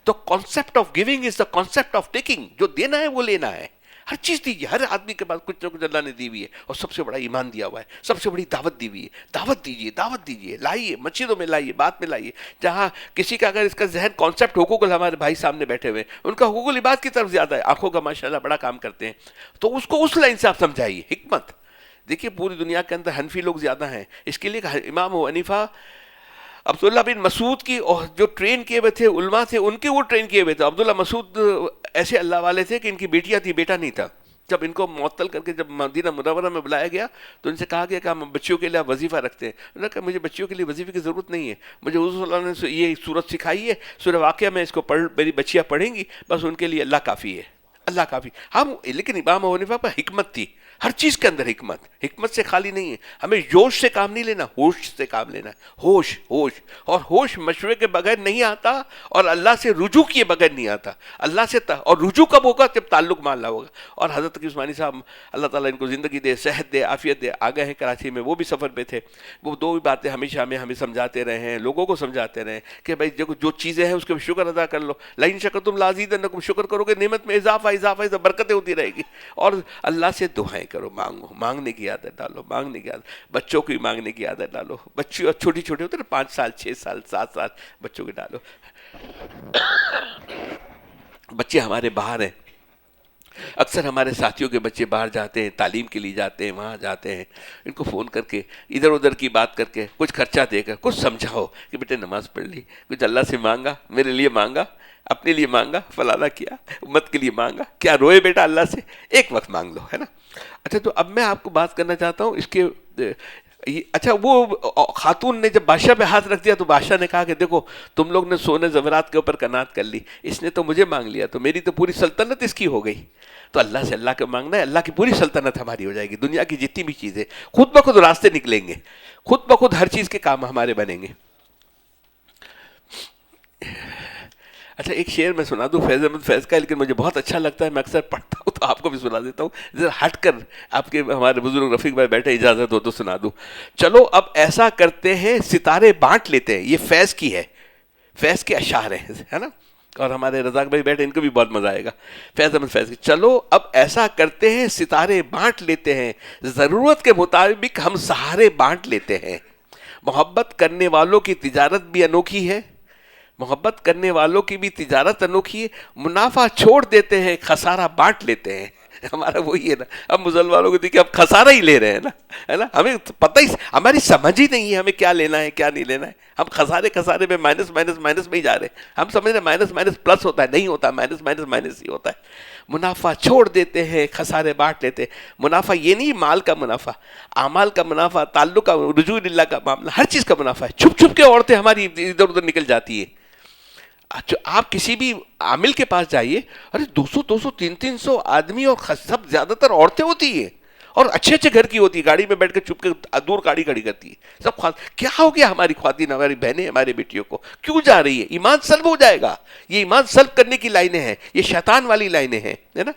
تو concept of giving is the concept of taking. جو دینا ہے وہ لینا ہے, ہر چیز دیجیے. ہر آدمی کے پاس کچھ نہ کچھ اللہ نے دی ہوئی ہے, اور سب سے بڑا ایمان دیا ہوا ہے, سب سے بڑی دعوت دی ہوئی ہے. دعوت دیجیے, دعوت دیجیے, لائیے, مسجدوں میں لائیے, بات میں لائیے. جہاں کسی کا اگر اس کا ذہن کانسیپٹ حقوق ہمارے بھائی سامنے بیٹھے ہوئے, ان کا حقوق العباد کی طرف زیادہ ہے, آنکھوں کا ماشاءاللہ بڑا کام کرتے ہیں, تو اس کو اس لائن سے آپ سمجھائیے. حکمت دیکھیے, پوری دنیا کے اندر حنفی لوگ زیادہ ہیں, اس کے لیے امام ابو حنیفہ عبداللہ بن مسعود کی جو ٹرین کیے ہوئے تھے علماء تھے, ان کے وہ ٹرین کیے ہوئے تھے. عبداللہ مسعود ایسے اللہ والے تھے کہ ان کی بیٹیاں تھی, بیٹا نہیں تھا. جب ان کو معطل کر کے جب مدینہ منورہ میں بلایا گیا تو ان سے کہا گیا کہ ہم بچیوں کے لیے وظیفہ رکھتے ہیں. انہوں نے کہا مجھے بچیوں کے لیے وظیفے کی ضرورت نہیں ہے, مجھے حضور صلی اللہ علیہ وسلم نے یہ صورت سکھائی ہے, سورہ واقعہ میں اس کو میری بچیاں پڑھیں گی, بس ان کے لیے اللہ کافی ہے. اللہ کافی. ہم لیکن امام ابو حنیفہ پر حکمت تھی، ہر چیز کے اندر حکمت، حکمت سے خالی نہیں ہے. ہمیں جوش سے کام نہیں لینا، ہوش سے کام لینا ہے. ہوش ہوش اور ہوش مشورے کے بغیر نہیں آتا، اور اللہ سے رجوع کیے بغیر نہیں آتا. اللہ سے اور رجوع کب ہوگا؟ جب تعلق مان لا ہوگا. اور حضرت تقی عثمانی صاحب اللہ تعالیٰ ان کو زندگی دے، صحت دے، عافیت دے، آ گئے ہیں کراچی میں، وہ بھی سفر پہ تھے. وہ دو باتیں ہمیشہ ہمیں سمجھاتے رہے ہیں، لوگوں کو سمجھاتے رہے ہیں کہ بھائی جو چیزیں ہیں اس کے شکر ادا کر لو. لئن شکرتم لازیدنکم، شکر کرو گے نعمت میں اضافہ اضافہ اضافہ، برکتیں ہوتی رہے گی. اور اللہ سے دعائیں کرو، مانگو، مانگنے کی عادت ڈالو، مانگنے کی عادت. بچوں کی مانگنے کی عادت ڈالو. بچی اور چھوٹی چھوٹی ہوتے ہیں نا، 5 سال 6 سال 7 سال بچوں کے ڈالو. بچے ہمارے باہر ہیں، اکثر ہمارے ساتھیوں کے بچے باہر جاتے ہیں، تعلیم کے لیے جاتے ہیں، وہاں جاتے ہیں. ان کو فون کر کے ادھر ادھر کی بات کر کے کچھ خرچہ دے کر کچھ سمجھاؤ کہ بیٹے نماز پڑھ لی، کچھ اللہ سے مانگا، میرے لیے مانگا، اپنے لیے مانگا، فلانا کیا، امت کے لیے مانگا. کیا روئے بیٹا اللہ سے؟ ایک وقت مانگ لو، ہے نا. اچھا تو اب میں آپ کو بات کرنا چاہتا ہوں اس کے اچھا وہ خاتون نے جب بادشاہ پہ ہاتھ رکھ دیا تو بادشاہ نے کہا کہ دیکھو تم لوگ نے سونے زیورات کے اوپر کنات کر لی، اس نے تو مجھے مانگ لیا تو میری تو پوری سلطنت اس کی ہو گئی. تو اللہ سے اللہ کا مانگنا ہے، اللہ کی پوری سلطنت ہماری ہو جائے گی. دنیا کی جتنی بھی چیزیں خود بخود راستے نکلیں گے، خود بخود ہر چیز کے کام ہمارے بنیں گے. اچھا ایک شعر میں سنا دوں فیض احمد فیض کا، لیکن مجھے بہت اچھا لگتا ہے، میں اکثر پڑھتا ہوں تو آپ کو بھی سنا دیتا ہوں. ذرا ہٹ کر آپ کے ہمارے بزرگ رفیق بھائی بیٹھے، اجازت ہو تو سنا دوں. چلو اب ایسا کرتے ہیں ستارے بانٹ لیتے ہیں. یہ فیض کی ہے، فیض کے اشعار ہیں، ہے نا. اور ہمارے رزاق بھائی بیٹھے، ان کو بھی بہت مزہ آئے گا. فیض احمد فیض کی. چلو اب ایسا کرتے ہیں ستارے بانٹ لیتے ہیں، ضرورت کے مطابق ہم سہارے بانٹ لیتے ہیں. محبت کرنے والوں کی تجارت بھی انوکھی ہے، محبت کرنے والوں کی بھی تجارت انوکھی ہے. منافع چھوڑ دیتے ہیں، خسارہ بانٹ لیتے ہیں. ہمارا وہی ہے نا، اب مسلمانوں کو دیکھیں اب خسارہ ہی لے رہے ہیں نا، ہے نا. ہمیں پتہ ہی، ہماری سمجھ ہی نہیں ہے ہمیں کیا لینا ہے کیا نہیں لینا ہے. ہم خسارے میں مائنس مائنس مائنس میں ہی جا رہے ہیں. ہم سمجھ رہے ہیں مائنس مائنس پلس ہوتا ہے، نہیں ہوتا، مائنس مائنس مائنس ہی ہوتا ہے. منافع چھوڑ دیتے ہیں، خسارے بانٹ لیتے ہیں. منافع یہ نہیں مال کا منافع، اعمال کا منافع، تعلق کا، رجوع اللہ کا معاملہ، ہر چیز کا منافع ہے. چھپ چھپ کے عورتیں ہماری ادھر ادھر نکل جاتی ہیں. اچھا آپ کسی بھی عامل کے پاس جائیے، ارے 200 300 آدمی اور سب زیادہ تر عورتیں ہوتی ہیں، اور اچھے اچھے گھر کی ہوتی ہے، گاڑی میں بیٹھ کے چھپ کے دور گاڑی کھڑی کرتی ہے سب. کیا ہو گیا ہماری خواتین، ہماری بہنیں، ہماری بیٹیوں کو کیوں جا رہی ہے؟ ایمان سلب ہو جائے گا. یہ ایمان سلب کرنے کی لائنیں ہیں، یہ شیطان والی لائنیں ہیں، ہے نا.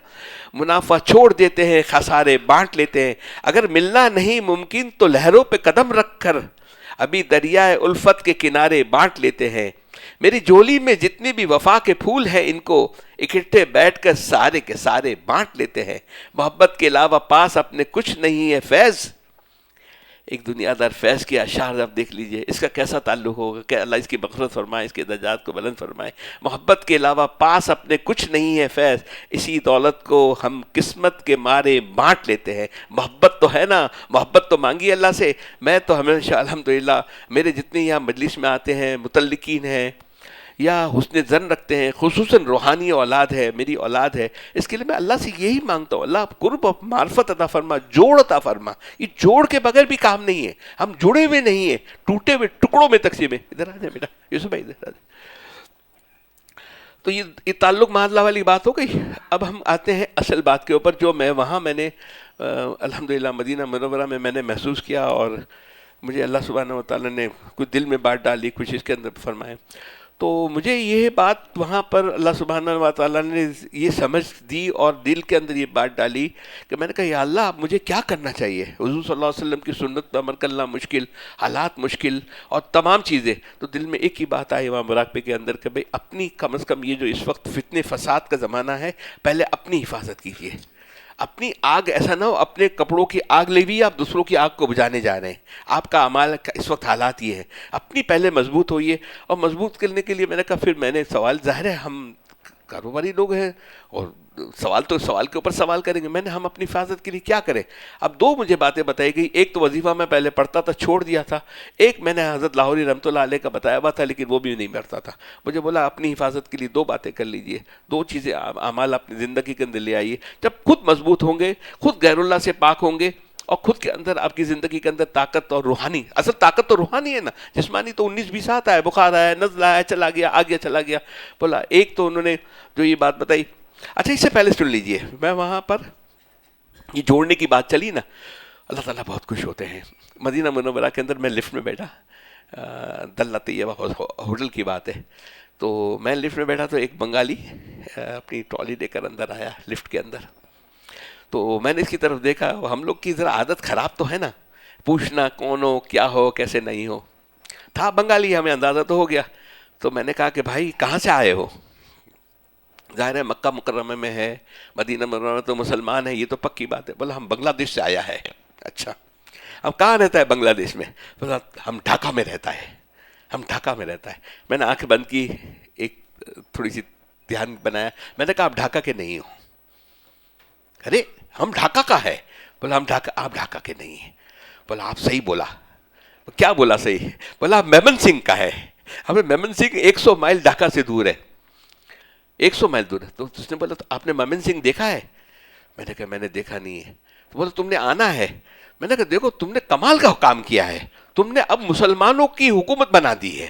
منافع چھوڑ دیتے ہیں، خسارے بانٹ لیتے ہیں. اگر ملنا نہیں ممکن تو لہروں پہ قدم رکھ کر ابھی دریائے الفت کے کنارے بانٹ لیتے ہیں. میری جولی میں جتنے بھی وفا کے پھول ہیں ان کو اکٹھے بیٹھ کر سارے کے سارے بانٹ لیتے ہیں. محبت کے علاوہ پاس اپنے کچھ نہیں ہے فیض. ایک دنیا دار فیض کے اشعار آپ دیکھ لیجئے، اس کا کیسا تعلق ہوگا کہ اللہ اس کی مغفرت فرمائے، اس کے درجات کو بلند فرمائے. محبت کے علاوہ پاس اپنے کچھ نہیں ہے فیض، اسی دولت کو ہم قسمت کے مارے بانٹ لیتے ہیں. محبت تو ہے نا، محبت تو مانگی اللہ سے. میں تو ہمیشہ الحمدللہ میرے جتنے یہاں مجلس میں آتے ہیں متعلقین ہیں یا حسن ظن رکھتے ہیں، خصوصاً روحانی اولاد ہے، میری اولاد ہے، اس کے لیے میں اللہ سے یہی مانگتا ہوں، اللہ قرب و معرفت عطا فرما، جوڑ عطا فرما. یہ جوڑ کے بغیر بھی کام نہیں ہے، ہم جڑے ہوئے نہیں ہیں، ٹوٹے ہوئے ٹکڑوں میں تقسیم ہے. ادھر آ جائے بیٹا یوسف بھائی، ادھر آ جائے. تو یہ تعلق معاملہ والی بات ہو گئی. اب ہم آتے ہیں اصل بات کے اوپر، جو میں نے الحمدللہ مدینہ منورہ میں نے محسوس کیا، اور مجھے اللہ سبحانہ و تعالیٰ نے کچھ دل میں بات ڈالی، کچھ اس کے اندر فرمائے. تو مجھے یہ بات وہاں پر اللہ سبحانہ و تعالیٰ نے یہ سمجھ دی اور دل کے اندر یہ بات ڈالی کہ میں نے کہا یا اللہ اب مجھے کیا کرنا چاہیے. حضور صلی اللہ علیہ وسلم کی سنت پر عمل کرنا مشکل، حالات مشکل اور تمام چیزیں. تو دل میں ایک ہی بات آئی وہاں مراقبے کے اندر کہ بھئی اپنی کم از کم یہ جو اس وقت فتنے فساد کا زمانہ ہے، پہلے اپنی حفاظت کیجیے. اپنی آگ ایسا نہ ہو اپنے کپڑوں کی آگ لے لی آپ دوسروں کی آگ کو بجھانے جا رہے ہیں. آپ کا اعمال کا اس وقت حالات یہ ہے، اپنی پہلے مضبوط ہوئیے. اور مضبوط کرنے کے لیے میں نے کہا، پھر میں نے سوال، ظاہر ہے ہم کاروباری لوگ ہیں اور سوال تو سوال کے اوپر سوال کریں گے. میں نے ہم اپنی حفاظت کے لیے کیا کریں؟ اب دو مجھے باتیں بتائی گئی. ایک تو وظیفہ میں پہلے پڑھتا تھا، چھوڑ دیا تھا. ایک میں نے حضرت لاہوری رحمۃ اللہ علیہ کا بتایا ہوا تھا، لیکن وہ بھی نہیں پڑھتا تھا. مجھے بولا اپنی حفاظت کے لیے دو باتیں کر لیجئے، دو چیزیں اعمال اپنی زندگی کے اندر لے آئیے. جب خود مضبوط ہوں گے، خود غیر اللہ سے پاک ہوں گے، اور خود کے اندر آپ کی زندگی کے اندر طاقت اور روحانی، اصل طاقت تو روحانی ہے نا، جسمانی تو 19-20 آتا ہے، بخار آیا، نزلہ آیا، چلا گیا، آ گیا چلا گیا. بولا ایک تو انہوں نے جو یہ بات بتائی اچھا اس سے پہلے سن لیجئے، میں وہاں پر یہ جوڑنے کی بات چلی نا، اللہ تعالیٰ بہت خوش ہوتے ہیں. مدینہ منورہ کے اندر میں لفٹ میں بیٹھا، دلہ طیبہ ہوٹل کی بات ہے، تو میں لفٹ میں بیٹھا تو ایک بنگالی اپنی ٹرالی لے کر اندر آیا لفٹ کے اندر. تو میں نے اس کی طرف دیکھا، ہم لوگ کی ذرا عادت خراب تو ہے نا، پوچھنا کون ہو، کیا ہو، کیسے نہیں ہو. تھا بنگالی، ہمیں اندازہ تو ہو گیا. تو میں نے کہا کہ بھائی کہاں سے آئے ہو؟ ظاہر ہے مکہ مکرمہ میں ہے، مدینہ منورہ تو مسلمان ہے، یہ تو پکی بات ہے. بولا ہم بنگلہ دیش سے آیا ہے. اچھا اب کہاں رہتا ہے بنگلہ دیش میں؟ بولا ہم ڈھاکہ میں رہتا ہے، ہم ڈھاکہ میں رہتا ہے. میں نے آنکھ بند کی، ایک تھوڑی سی دھیان بنایا، میں نے کہا آپ ڈھاکہ کے نہیں ہو. ارے ہم ڈھاکہ کا ہے. بولا ہم ڈھاکہ، آپ ڈھاکہ کے نہیں ہیں. بولا آپ صحیح بولا. کیا بولا صحیح؟ بولا میمن سنگھ کا ہے. ہمیں میمن سنگھ 100 مائل ڈھاکہ سے دور ہے، 100 مائل دور ہے. تو اس نے بولا تو آپ نے میمن سنگھ دیکھا ہے؟ میں نے کہا میں نے دیکھا نہیں ہے. تو بولا تم نے آنا ہے. میں نے کہا دیکھو تم نے کمال کا کام کیا ہے، تم نے اب مسلمانوں کی حکومت بنا دی ہے،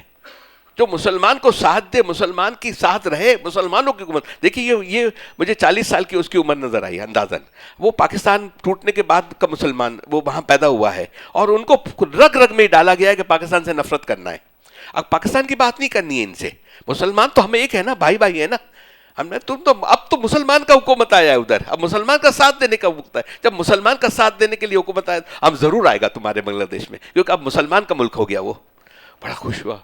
جو مسلمان کو ساتھ دے، مسلمان کی ساتھ رہے، مسلمانوں کی حکومت. دیکھیے یہ مجھے 40 سال کی اس کی عمر نظر آئی اندازاً. وہ پاکستان ٹوٹنے کے بعد کا مسلمان، وہ وہاں پیدا ہوا ہے، اور ان کو رگ رگ میں ڈالا گیا ہے کہ پاکستان سے نفرت کرنا ہے. اب پاکستان کی بات نہیں کرنی ہے ان سے، مسلمان تو ہمیں ایک ہے نا، بھائی بھائی ہے نا. ہم نے تم تو اب تو مسلمان کا حکومت آیا ہے ادھر، اب مسلمان کا ساتھ دینے کا وقت ہے. جب مسلمان کا ساتھ دینے کے لیے حکومت آیا اب ضرور آئے گا تمہارے بنگلہ دیش میں، کیونکہ اب مسلمان کا ملک ہو گیا. وہ بڑا خوش ہوا،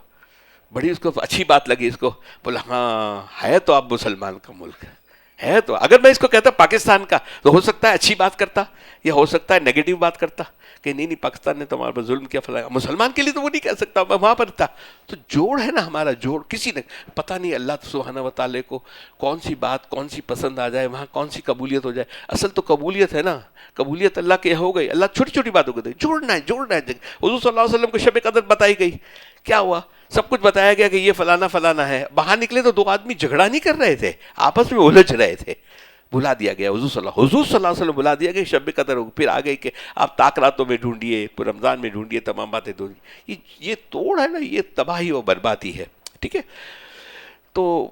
بڑی اس کو اچھی بات لگی اس کو. بولا ہاں ہے تو اب مسلمان کا ملک ہے. تو اگر میں اس کو کہتا پاکستان کا تو ہو سکتا ہے اچھی بات کرتا، یا ہو سکتا ہے نیگیٹو بات کرتا کہ نہیں نہیں پاکستان نے تو ہمارے پر ظلم کیا فلاں. مسلمان کے لیے تو وہ نہیں کہہ سکتا، میں وہاں پر تھا. تو جوڑ ہے نا ہمارا، جوڑ کسی نے پتہ نہیں اللہ سبحانہ و تعالیٰ کو کون سی بات کون سی پسند آ جائے، وہاں کون سی قبولیت ہو جائے. اصل تو قبولیت ہے نا، قبولیت اللہ کے ہو گئی. اللہ چھوٹی چھوٹی باتوں کو دے، جوڑنا ہے جوڑنا ہے. حضور صلی اللہ علیہ وسلم کو شب قدر بتائی گئی، کیا ہوا؟ سب کچھ بتایا گیا کہ یہ فلانا فلانا ہے. باہر نکلے تو 2 آدمی جھگڑا نہیں کر رہے تھے، آپس میں الجھ رہے تھے. بلا دیا گیا حضور صلی اللہ علیہ وسلم بلا دیا گیا شب قدر ہو. پھر آ گئی کہ آپ تاکراتوں میں ڈھونڈیے، رمضان میں ڈھونڈیے، تمام باتیں ڈھونڈیے. یہ توڑ ہے نا، یہ تباہی و بربادی ہے. ٹھیک ہے، تو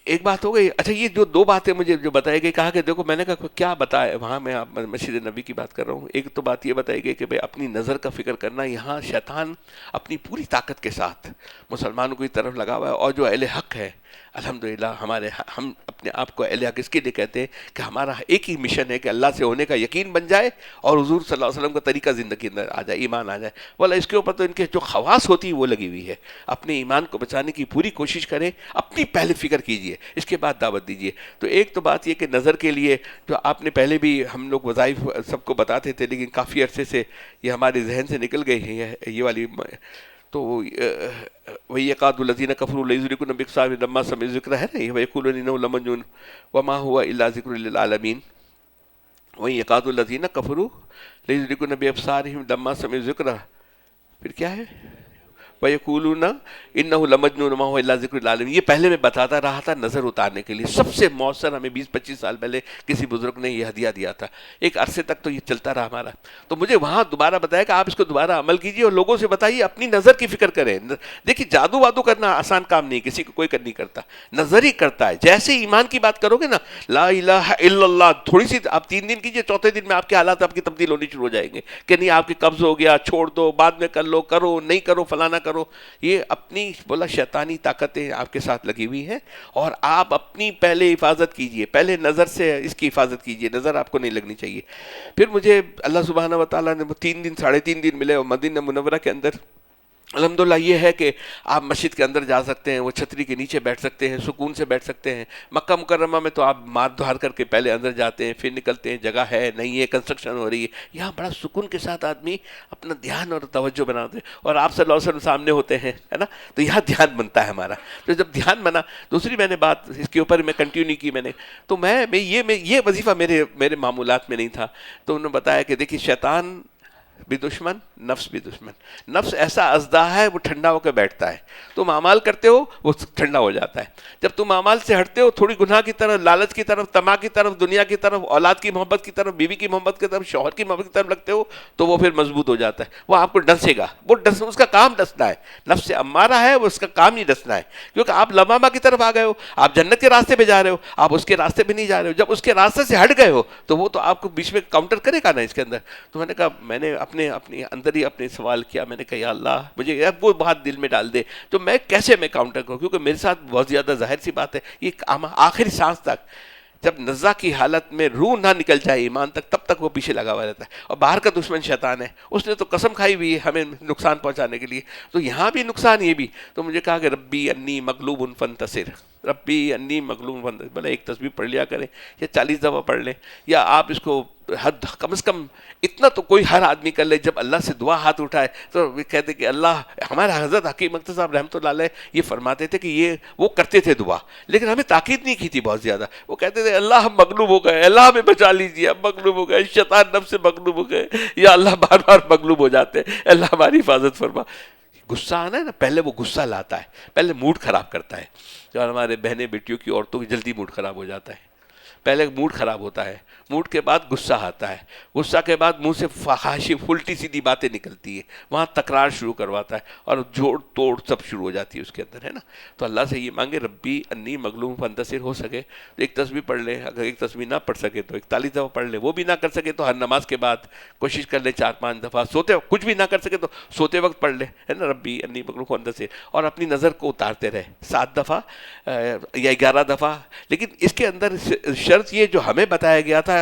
ایک بات ہو گئی. اچھا یہ جو 2 باتیں مجھے جو بتائی گئی، کہا کہ دیکھو میں نے کہا کیا بتایا وہاں، میں مسجد نبی کی بات کر رہا ہوں. ایک تو بات یہ بتائی گئی کہ بھئی اپنی نظر کا فکر کرنا. یہاں شیطان اپنی پوری طاقت کے ساتھ مسلمانوں کی طرف لگا ہوا ہے، اور جو اہل حق ہے الحمدللہ ہم اپنے آپ کو اہل حق اس کے لیے کہتے ہیں کہ ہمارا ایک ہی مشن ہے کہ اللہ سے ہونے کا یقین بن جائے اور حضور صلی اللہ علیہ وسلم کا طریقہ زندگی اندر آ جائے، ایمان آ جائے. والا اس کے اوپر تو ان کے جو خواص ہوتی ہے وہ لگی ہوئی ہے. اپنے ایمان کو بچانے کی پوری کوشش کریں، اپنی پہلے فکر کیجئے، اس کے بعد دعوت دیجئے. تو ایک تو بات یہ کہ نظر کے لیے جو آپ نے پہلے بھی ہم لوگ وظائف سب کو بتاتے تھے، لیکن کافی عرصے سے یہ ہمارے ذہن سے نکل گئی ہیں یہ والی. تو وہی یقاد الذین کفروا لیزرقون بابصارہم لما سمعوا الذکر ہے نا، ویقولون انہ لمجنون وما هو الا ذکر للعالمین. وہی یقاد الذین کفروا لیزرقون بابصارہم لما سمعوا الذکر، پھر کیا ہے؟ وَيَقُولُونَ إِنَّهُ لَمَجْنُونٌ وَمَا هُوَ إِلَّا ذِكْرٌ لِلْعَالَمِينَ. یہ پہلے میں بتاتا رہا تھا نظر اتارنے کے لیے سب سے مؤثر، ہمیں 20-25 سال پہلے کسی بزرگ نے یہ ہدیہ دیا تھا. ایک عرصے تک تو یہ چلتا رہا ہمارا. تو مجھے وہاں دوبارہ بتایا کہ آپ اس کو دوبارہ عمل کیجئے اور لوگوں سے بتائیے اپنی نظر کی فکر کریں. دیکھیے جادو وادو کرنا آسان کام نہیں، کسی کو کوئی نہیں کرتا، نظر ہی کرتا ہے. جیسے ایمان کی بات کرو گے نا، لا الہ الا اللہ، تھوڑی سی آپ 3 دن کیجئے، چوتھے دن میں آپ کے حالات آپ کی تبدیل ہونی شروع ہو جائیں گے کہ نہیں آپ کے قبض ہو گیا، چھوڑ دو، بعد میں کر لو، کرو نہیں کرو فلانا کرو. یہ اپنی بولا شیطانی طاقتیں آپ کے ساتھ لگی ہوئی ہیں، اور آپ اپنی پہلے حفاظت کیجئے، پہلے نظر سے اس کی حفاظت کیجئے، نظر آپ کو نہیں لگنی چاہیے. پھر مجھے اللہ سبحانہ و تعالیٰ نے 3 دن 3.5 دن ملے، اور مدینہ منورہ کے اندر الحمدللہ یہ ہے کہ آپ مسجد کے اندر جا سکتے ہیں، وہ چھتری کے نیچے بیٹھ سکتے ہیں، سکون سے بیٹھ سکتے ہیں. مکہ مکرمہ میں تو آپ مار دھار کر کے پہلے اندر جاتے ہیں، پھر نکلتے ہیں، جگہ ہے نہیں ہے، کنسٹرکشن ہو رہی ہے. یہاں بڑا سکون کے ساتھ آدمی اپنا دھیان اور توجہ بناتے ہیں، اور آپ صلی اللہ علیہ وسلم سامنے ہوتے ہیں، ہے نا. تو یہاں دھیان بنتا ہے ہمارا. تو جب دھیان بنا، دوسری میں نے بات اس کے اوپر میں کنٹینیو کی میں نے، تو میں یہ وظیفہ میرے معمولات میں نہیں تھا. تو انہوں نے بتایا کہ دیکھیے شیطان بھی دشمن، نفس بھی دشمن. نفس ایسا ازدہ ہے وہ ٹھنڈا ہو کے بیٹھتا ہے. تم اعمال کرتے ہو وہ ٹھنڈا ہو جاتا ہے. جب تم اعمال سے ہٹتے ہو، تھوڑی گناہ کی طرف، لالچ کی طرف، طمع کی طرف، دنیا کی طرف، اولاد کی محبت کی طرف، بیوی کی محبت کی طرف، شوہر کی محبت کی طرف لگتے ہو، تو وہ پھر مضبوط ہو جاتا ہے. وہ آپ کو ڈسے گا، اس کا کام ڈسنا ہے. نفس امارہ ہے، وہ اس کا کام ہی ڈسنا ہے. کیونکہ آپ لمامہ کی طرف آ گئے ہو، آپ جنت کے راستے پہ جا رہے ہو، آپ اس کے راستے پہ نہیں جا رہے ہو. جب اس کے راستے سے ہٹ گئے ہو تو وہ تو آپ کو بیچ میں کاؤنٹر کرے گا نا اس کے اندر. تو میں نے کہا، میں نے اپنے اندر ہی اپنے سوال کیا. میں نے کہا یا اللہ مجھے اب وہ بات دل میں ڈال دے تو میں کیسے کاؤنٹر کروں. کیونکہ میرے ساتھ بہت زیادہ ظاہر سی بات ہے، یہ آخری سانس تک جب نزا کی حالت میں روح نہ نکل جائے ایمان تک، تب تک وہ پیچھے لگا ہوا رہتا ہے. اور باہر کا دشمن شیطان ہے، اس نے تو قسم کھائی ہوئی ہے ہمیں نقصان پہنچانے کے لیے. تو یہاں بھی نقصان، یہ بھی. تو مجھے کہا کہ ربی انی مغلوب فانتصر، ربی انی مغلوب فانتصر. بھلے ایک تسبیح پڑھ لیا کریں یا 40 دفعہ پڑھ لیں، یا آپ اس کو حد کم از کم اتنا تو کوئی ہر آدمی کر لے. جب اللہ سے دعا ہاتھ اٹھائے تو کہتے کہ اللہ، ہمارے حضرت حکیم اختر صاحب رحمۃ اللہ علیہ یہ فرماتے تھے کہ یہ وہ کرتے تھے دعا، لیکن ہمیں تاکید نہیں کی تھی بہت زیادہ. وہ کہتے تھے اللہ ہم مغلوب ہو گئے، اللہ ہمیں بچا لیجیے، ہم مغلوب ہو گئے، شیطان نفس سے مغلوب ہو گئے، یا اللہ بار بار مغلوب ہو جاتے ہیں، اللہ ہماری حفاظت فرما. غصہ آنا ہے نا، پہلے وہ غصہ لاتا ہے، پہلے موڈ خراب کرتا ہے. جو ہمارے بہنیں بیٹیوں کی، عورتوں کی جلدی موڈ خراب ہو جاتا ہے. پہلے موڈ خراب ہوتا ہے، موڈ کے بعد غصہ آتا ہے، غصہ کے بعد منہ سے فحاشی الٹی سیدھی باتیں نکلتی ہے، وہاں تکرار شروع کرواتا ہے اور جوڑ توڑ سب شروع ہو جاتی ہے اس کے اندر، ہے نا. تو اللہ سے یہ مانگے ربی انی مغلوب فانتصر. ہو سکے تو ایک تسبیح پڑھ لے، اگر ایک تسبیح نہ پڑھ سکے تو 41 دفعہ پڑھ لے، وہ بھی نہ کر سکے تو ہر نماز کے بعد کوشش کر لے 4-5 دفعہ. سوتے وقت کچھ بھی نہ کر سکے تو سوتے وقت پڑھ لے، ہے نا، ربی انی مغلوب فانتصر. اور اپنی نظر کو اتارتے رہے 7 دفعہ یا 11 دفعہ. لیکن اس کے اندر شرط یہ جو ہمیں بتایا گیا تھا،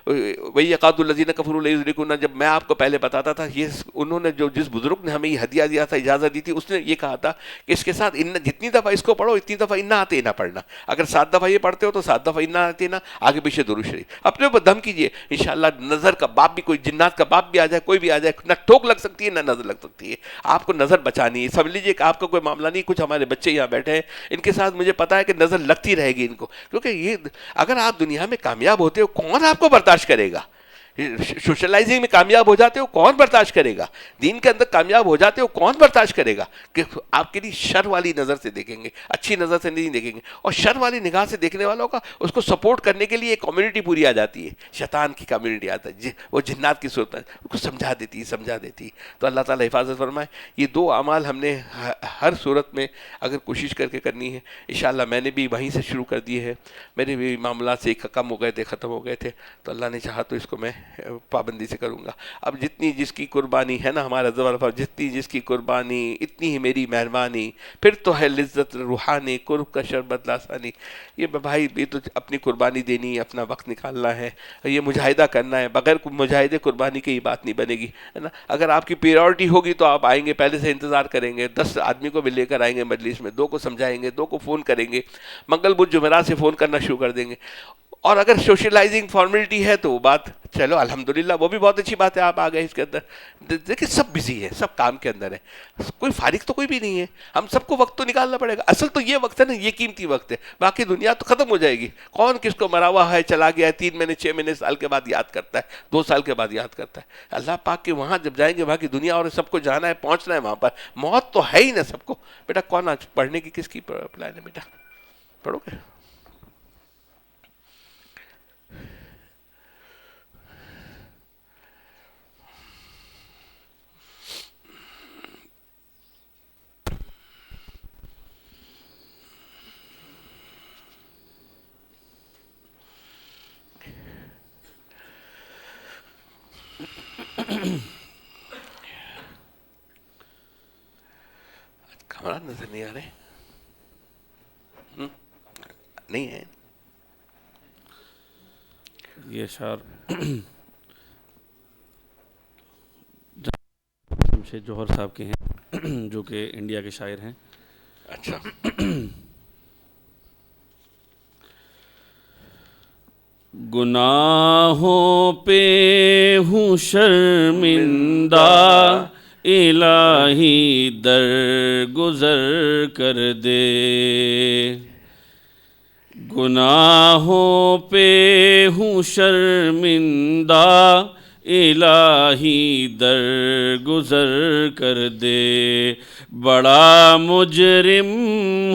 وہی یقاد الذین کفروا لیزدرکون، جب میں آپ کو پہلے بتاتا تھا، یہ انہوں نے جس بزرگ نے ہمیں یہ ہدیہ دیا تھا، اجازت دی تھی، اس نے یہ کہا تھا کہ اس کے ساتھ جتنی دفعہ اس کو پڑھو اتنی دفعہ انا آتے نہ پڑھنا. اگر 7 دفعہ یہ پڑھتے ہو تو 7 دفعہ انا آتے نہ، آگے پیچھے درود شریف. اپنے اوپر دم کیجئے، انشاءاللہ نظر کا باپ بھی، کوئی جنات کا باپ بھی آ جائے، کوئی بھی آ جائے، نہ ٹھوک لگ سکتی ہے نہ نظر لگ سکتی ہے. آپ کو نظر بچانی ہے. سمجھ لیجئے کہ آپ کا کوئی معاملہ نہیں. کچھ ہمارے بچے یہاں بیٹھے ہیں، ان کے ساتھ مجھے پتا ہے کہ نظر لگتی رہے گی ان کو. کیونکہ یہ اگر آپ دنیا میں کامیاب ہوتے ہو، کون آپ کو برداشت کرے گا؟ سوشلائزنگ میں کامیاب ہو جاتے ہو، کون برداشت کرے گا؟ دین کے اندر کامیاب ہو جاتے ہو، کون برداشت کرے گا؟ کہ آپ کے لیے شر والی نظر سے دیکھیں گے، اچھی نظر سے نہیں دیکھیں گے. اور شر والی نگاہ سے دیکھنے والوں کا، اس کو سپورٹ کرنے کے لیے ایک کمیونٹی پوری آ جاتی ہے، شیطان کی کمیونٹی آتا ہے، وہ جنات کی صورت میں اس کو سمجھا دیتی. تو اللہ تعالیٰ حفاظت فرمائے. یہ 2 اعمال ہم نے ہر صورت میں اگر کوشش کر کے کرنی ہے انشاءاللہ. میں نے بھی وہیں سے شروع کر دیے ہے، میرے بھی معاملات سے کم ہو گئے تھے، ختم ہو گئے تھے. تو اللہ نے چاہا تو اس کو میں پابندی سے کروں گا. اب جتنی جس کی قربانی ہے نا، ہمارا زبر، جتنی جس کی قربانی اتنی ہی میری مہربانی، پھر تو ہے لذت روحانی، قرب کا شربت لاسانی. یہ بھائی، یہ تو اپنی قربانی دینی ہے، اپنا وقت نکالنا ہے، یہ مجاہدہ کرنا ہے. بغیر مجاہدے قربانی کی یہ بات نہیں بنے گی، ہے نا. اگر آپ کی پریورٹی ہوگی تو آپ آئیں گے، پہلے سے انتظار کریں گے، 10 آدمی کو بھی لے کر آئیں گے مجلس میں، 2 کو سمجھائیں گے، 2 کو فون کریں گے، منگل بدھ جمعرات سے فون کرنا شروع کر دیں گے. اور اگر سوشلائزنگ فارمیلٹی ہے تو وہ بات چلو الحمدللہ، وہ بھی بہت اچھی بات ہے، آپ آ گئے اس کے اندر. دیکھیں سب بزی ہے، سب کام کے اندر ہے، کوئی فارغ تو کوئی بھی نہیں ہے. ہم سب کو وقت تو نکالنا پڑے گا. اصل تو یہ وقت ہے نا، یہ قیمتی وقت ہے. باقی دنیا تو ختم ہو جائے گی. کون کس کو مرا ہوا ہے، چلا گیا ہے، 3 مہینے 6 مہینے سال کے بعد یاد کرتا ہے، 2 سال کے بعد یاد کرتا ہے. اللہ پاک کے وہاں جب جائیں گے، وہاں کی دنیا اور سب کو جانا ہے، پہنچنا ہے وہاں پر. موت تو ہے ہی نا سب کو. بیٹا کون آج پڑھنے کی کس کی پلان ہے؟ بیٹا پڑھو گے؟ کمرہ نظر نہیں آ رہے نہیں ہے. یہ اشعار جمشید جوہر صاحب کے ہیں، جو کہ انڈیا کے شاعر ہیں. اچھا. گناہوں پہ ہوں شرمندہ، الہی درگزر کر دے. گناہوں پہ ہوں شرمندہ، الہی درگزر کر دے، بڑا مجرم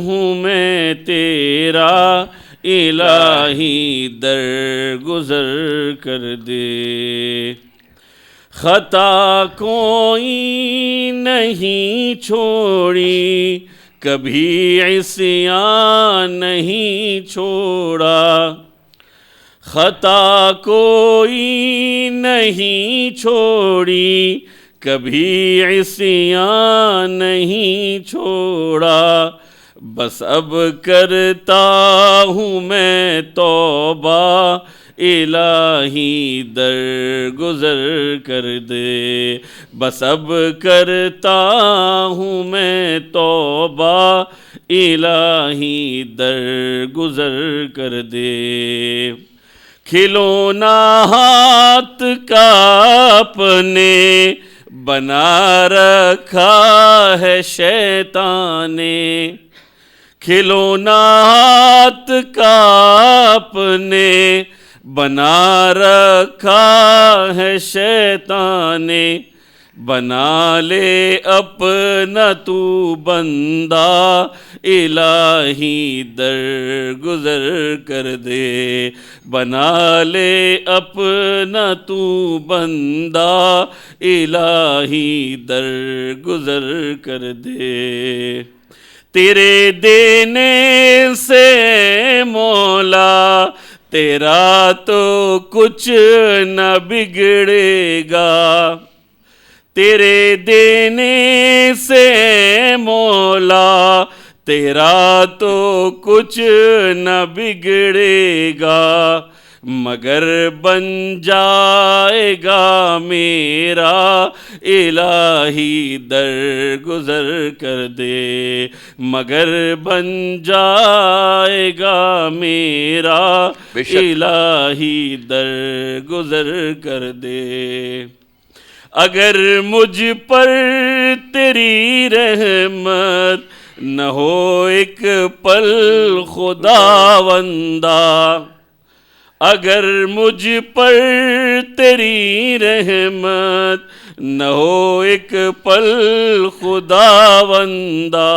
ہوں میں تیرا، الہی درگزر کر دے۔ خطا کوئی نہیں چھوڑی، کبھی عصیان نہیں چھوڑا، خطا کوئی نہیں چھوڑی، کبھی عصیان نہیں چھوڑا، بس اب کرتا ہوں میں توبہ، الہی درگزر کر دے، بس اب کرتا ہوں میں توبہ، الہی درگزر کر دے۔ کھلونا ہاتھ کا اپنے بنا رکھا ہے شیطان نے، کھلونا ہاتھ کا اپنے بنا رکھا ہے شیطان نے، بنا لے اپنا تو بندہ، الہی درگزر کر دے، بنا لے اپنا تو بندہ، الہی درگزر کر دے۔ تیرے دینے سے مولا تیرا تو کچھ نہ بگڑے گا، تیرے دینے سے مولا تیرا تو کچھ نہ بگڑے گا، مگر بن جائے گا میرا، الہی درگزر کر دے، مگر بن جائے گا میرا، الہی درگزر کر دے۔ اگر مجھ پر تیری رحمت نہ ہو ایک پل خداوندا، اگر مجھ پر تیری رحمت نہ ہو ایک پل خداوندا،